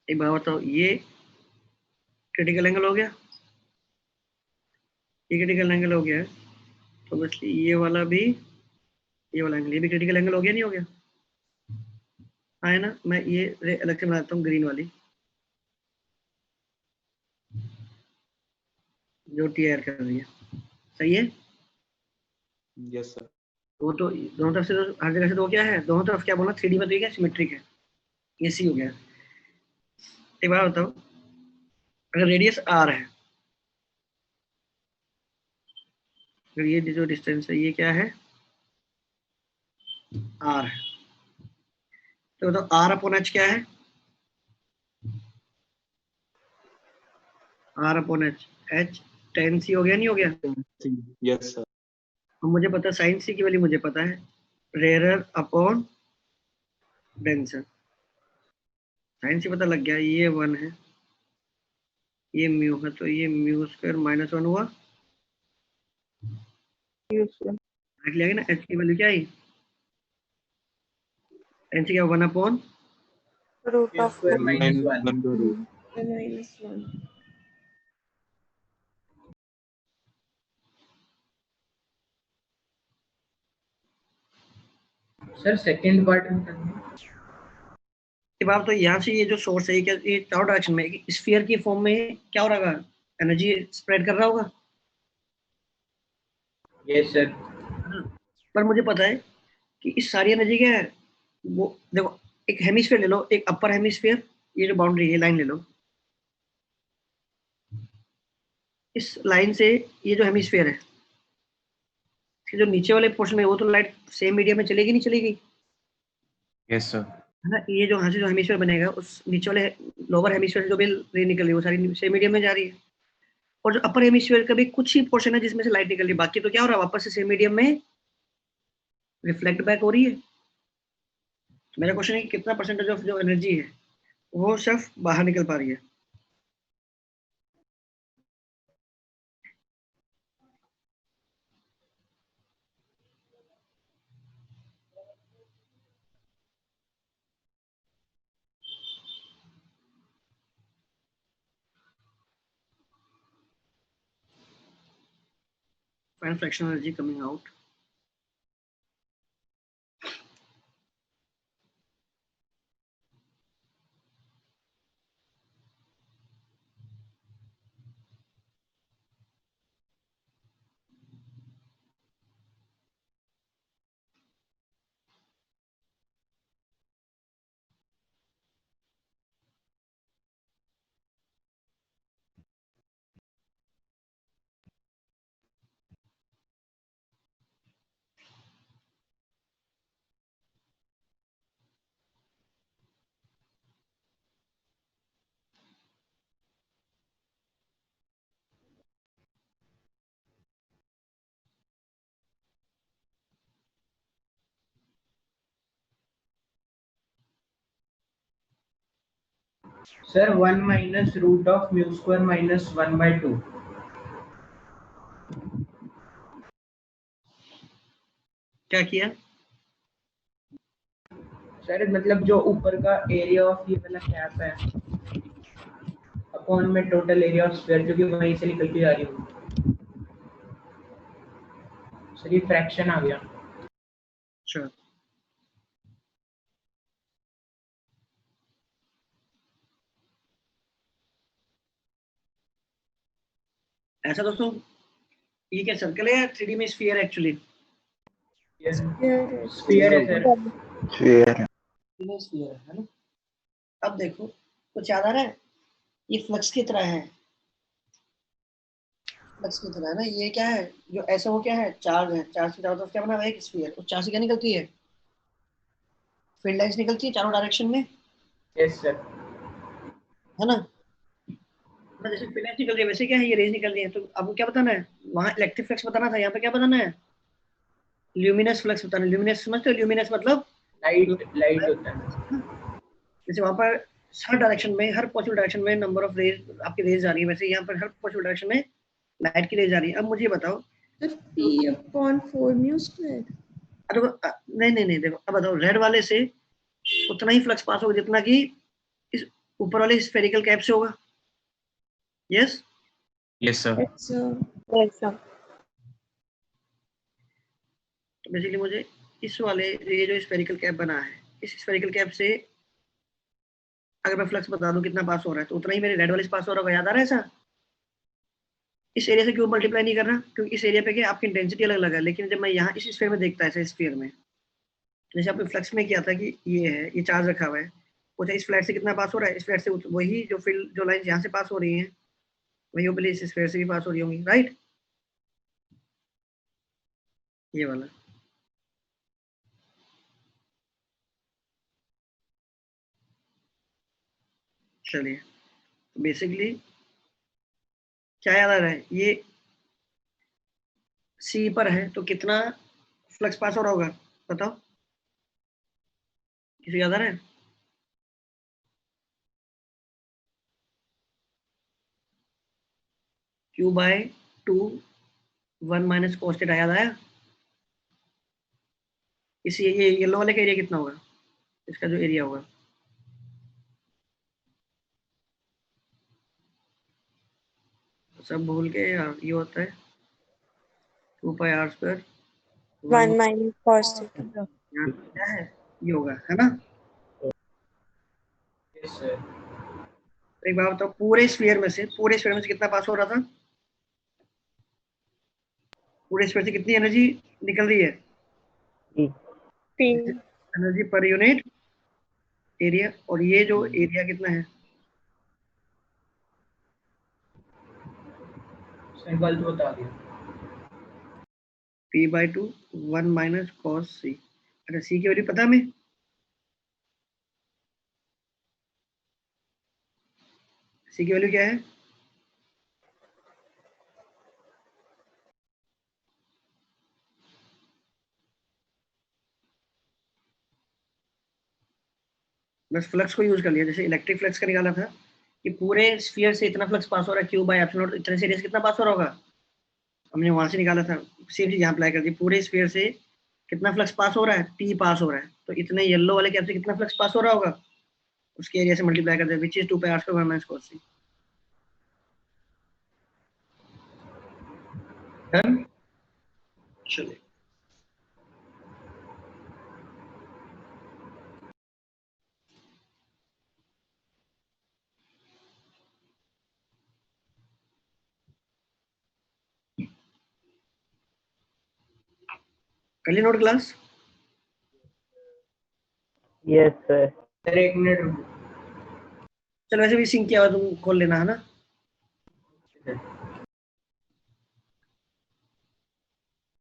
एक बार बताओ, ये क्रिटिकल एंगल हो गया, ये क्रिटिकल एंगल हो गया है, तो बस ये वाला भी, ये वाला एंगल, ये भी क्रिटिकल एंगल हो गया, नहीं हो गया? हाँ है ना, मैं ये अलग से बनाता हूँ ग्रीन वाली जो TIR कर रही है, सही है? Yes sir. वो तो दोनों तरफ से तो हर जगह से तो क्या है, दोनों तरफ क्या बोला, 3D में तो ये क्या सिमेट्रिक है, ये सी हो गया। एक बार बताओ, अगर रेडियस R है, अगर ये जो डिस्टेंस है ये क्या है, R है, तो बताओ R अपॉन H क्या है? R upon H, H tan C हो गया, नहीं हो गया? Yes sir. मुझे पता है साइन C की वैल्यू मुझे पता है, rarer upon denser, sine C पता लग गया, ये 1 है, ये म्यू है, तो ये म्यू स्क्वायर माइनस 1 हुआ, लिया ना, H की वैल्यू क्या आई, N C क्या 1 upon root mu of square minus minus 1 one का रूट। -1। सर सेकंड पार्ट में करना है। अब आप तो यहाँ से ये जो सोर्स है ये चारों डायरेक्शन में स्फीयर की फॉर्म में क्या हो रहा है, एनर्जी स्प्रेड कर रहा होगा। Yes sir. पर मुझे पता है कि इस सारी एनर्जी क्या है, वो देखो एक हेमिस्फीयर ले लो, एक अपर हेमिस्फीयर, ये जो बाउंड्री है लाइन ले लो, इस लाइन से ये जो हेमिस्फीयर है, इसके जो नीचे वाले पोर्शन में वो तो लाइट सेम मीडियम में चलेगी नहीं चलेगी, यस सर। है ना। ये जो यहाँ से जो हेमिस्फीयर बनेगा उस नीचे वाले लोअर हेमिस्फीयर से जो भी रे निकल रही है वो सारी सेम मीडियम में जा रही है, और जो अपर हेमिस्फीयर का भी कुछ ही पोर्शन है जिसमें से लाइट निकल रही है, बाकी तो क्या हो रहा है वापस से सेम मीडियम में रिफ्लेक्ट बैक हो रही है। तो मेरा क्वेश्चन है कि कितना परसेंटेज ऑफ जो एनर्जी है वो सिर्फ बाहर निकल पा रही है। Find fractional energy coming out. Sir 1 minus root of mu square minus 1/2। क्या किया सर मतलब जो ऊपर का एरिया ऑफ ये वाला कैप है अपॉन में टोटल एरिया ऑफ स्फीयर जो कि वहीं से निकल के जा रही है। सर ये फ्रैक्शन आ गया। अच्छा, ऐसा दोस्तों ये क्या सर्कल है या 3D में स्फीयर है एक्चुअली? स्फीयर है सर। स्फीयर स्फीयर है ना। अब देखो कुछ याद आ रहा है, ये फ्लक्स की तरह है, फ्लक्स की तरह है ना। ये क्या है जो ऐसा हो क्या है, चार्ज है, चार्ज के चारों तरफ क्या बना हुआ है, एक स्फीयर। उस चार्ज से क्या निकलती है, फील्ड लाइंस निकलती है चारों डायरेक्शन में, यस सर। है ना। जैसे फील्ड लाइंस निकल रही है वैसे क्या है ये रेज निकल रही है। तो आपको क्या बताना है, वहां इलेक्ट्रिक फ्लक्स बताना था, यहाँ पे क्या बताना है, ल्यूमिनस फ्लक्स बताना है। ल्यूमिनस समझते हो, ल्यूमिनस मतलब लाइट होता है। जैसे वहां पर हर डायरेक्शन में, हर पॉसिबल डायरेक्शन में नंबर ऑफ रेज आपकी रेज जा रही है, वैसे यहाँ पर हर पॉसिबल डायरेक्शन में लाइट की रेज जा रही है। अब मुझे बताओ नहीं देखो, अब बताओ रेड वाले से उतना ही फ्लक्स पास होगा जितना कि इस ऊपर वाले स्फेरिकल कैप से होगा। Yes yes sir. तो बेसिकली मुझे इस वाले ये जो स्फेरिकल कैप बना है, इस स्फेरिकल कैप से अगर मैं फ्लक्स बता दूं कितना पास हो रहा है तो उतना ही मेरे रेड वाले से पास हो रहा होगा। याद आ रहा है ऐसा? इस एरिया से क्यों मल्टीप्लाई नहीं कर रहा, क्योंकि इस एरिया पे क्या आपकी इंटेंसिटी अलग अलग है, लेकिन जब मैं यहाँ इस स्फीयर में देखता है, ऐसे स्फीयर में जैसे आपने फ्लक्स में किया था कि ये है, ये चार्ज रखा हुआ है, वो इस फ्लैट से कितना पास हो रहा है, इस फ्लैट से वही जो फील्ड जो लाइन यहाँ से पास हो रही है वही ओबली इस स्फीयर से भी पास हो रही होंगी, राइट। ये वाला चलिए, बेसिकली क्या याद आ रहा है, ये सी पर है तो कितना फ्लक्स पास हो रहा होगा बताओ, किसी याद आ रहा है? Q/2 1 माइनस cos थीटा, याद आया? इसी ये येलो वाले का एरिया कितना होगा, इसका जो एरिया होगा सब भूल के यार, ये होता है 2 pi r square 1 minus cos theta. क्या है, ये होगा, है ना? Yes, sir. एक बात बताओ, पूरे स्फीयर में से कितना पास हो रहा था? पूरे स्फीयर से कितनी एनर्जी निकल रही है? P. Energy per unit area. और ये जो एरिया कितना है? सर गलत बता दिया। p/2 1 माइनस कॉस सी। अच्छा, सी की वैल्यू पता हमें? सी की वैल्यू क्या है? बस फ्लक्स को यूज कर लिया, जैसे इलेक्ट्रिक फ्लक्स का निकाला था कि पूरे स्फीयर से इतना फ्लक्स पास हो रहा है, क्यू बाय एप्सिलॉन नॉट, इतने से एरिया से कितना पास हो रहा होगा, हमने वहां से निकाला था। सेम चीज यहाँ अप्लाई कर दी, पूरे स्फीयर से कितना फ्लक्स पास हो रहा है, टी पास हो रहा है, तो इतने येलो वाले कैप से कितना फ्लक्स पास हो रहा होगा, उसके एरिया से मल्टीप्लाई कर दे, which is 2 pi r square 1 minus cos c। Done? चलिए, कर ली note class? Yes sir. Sir 1 minute रुको। चलो, वैसे भी सिंक किया हुआ तुम खोल लेना, है ना?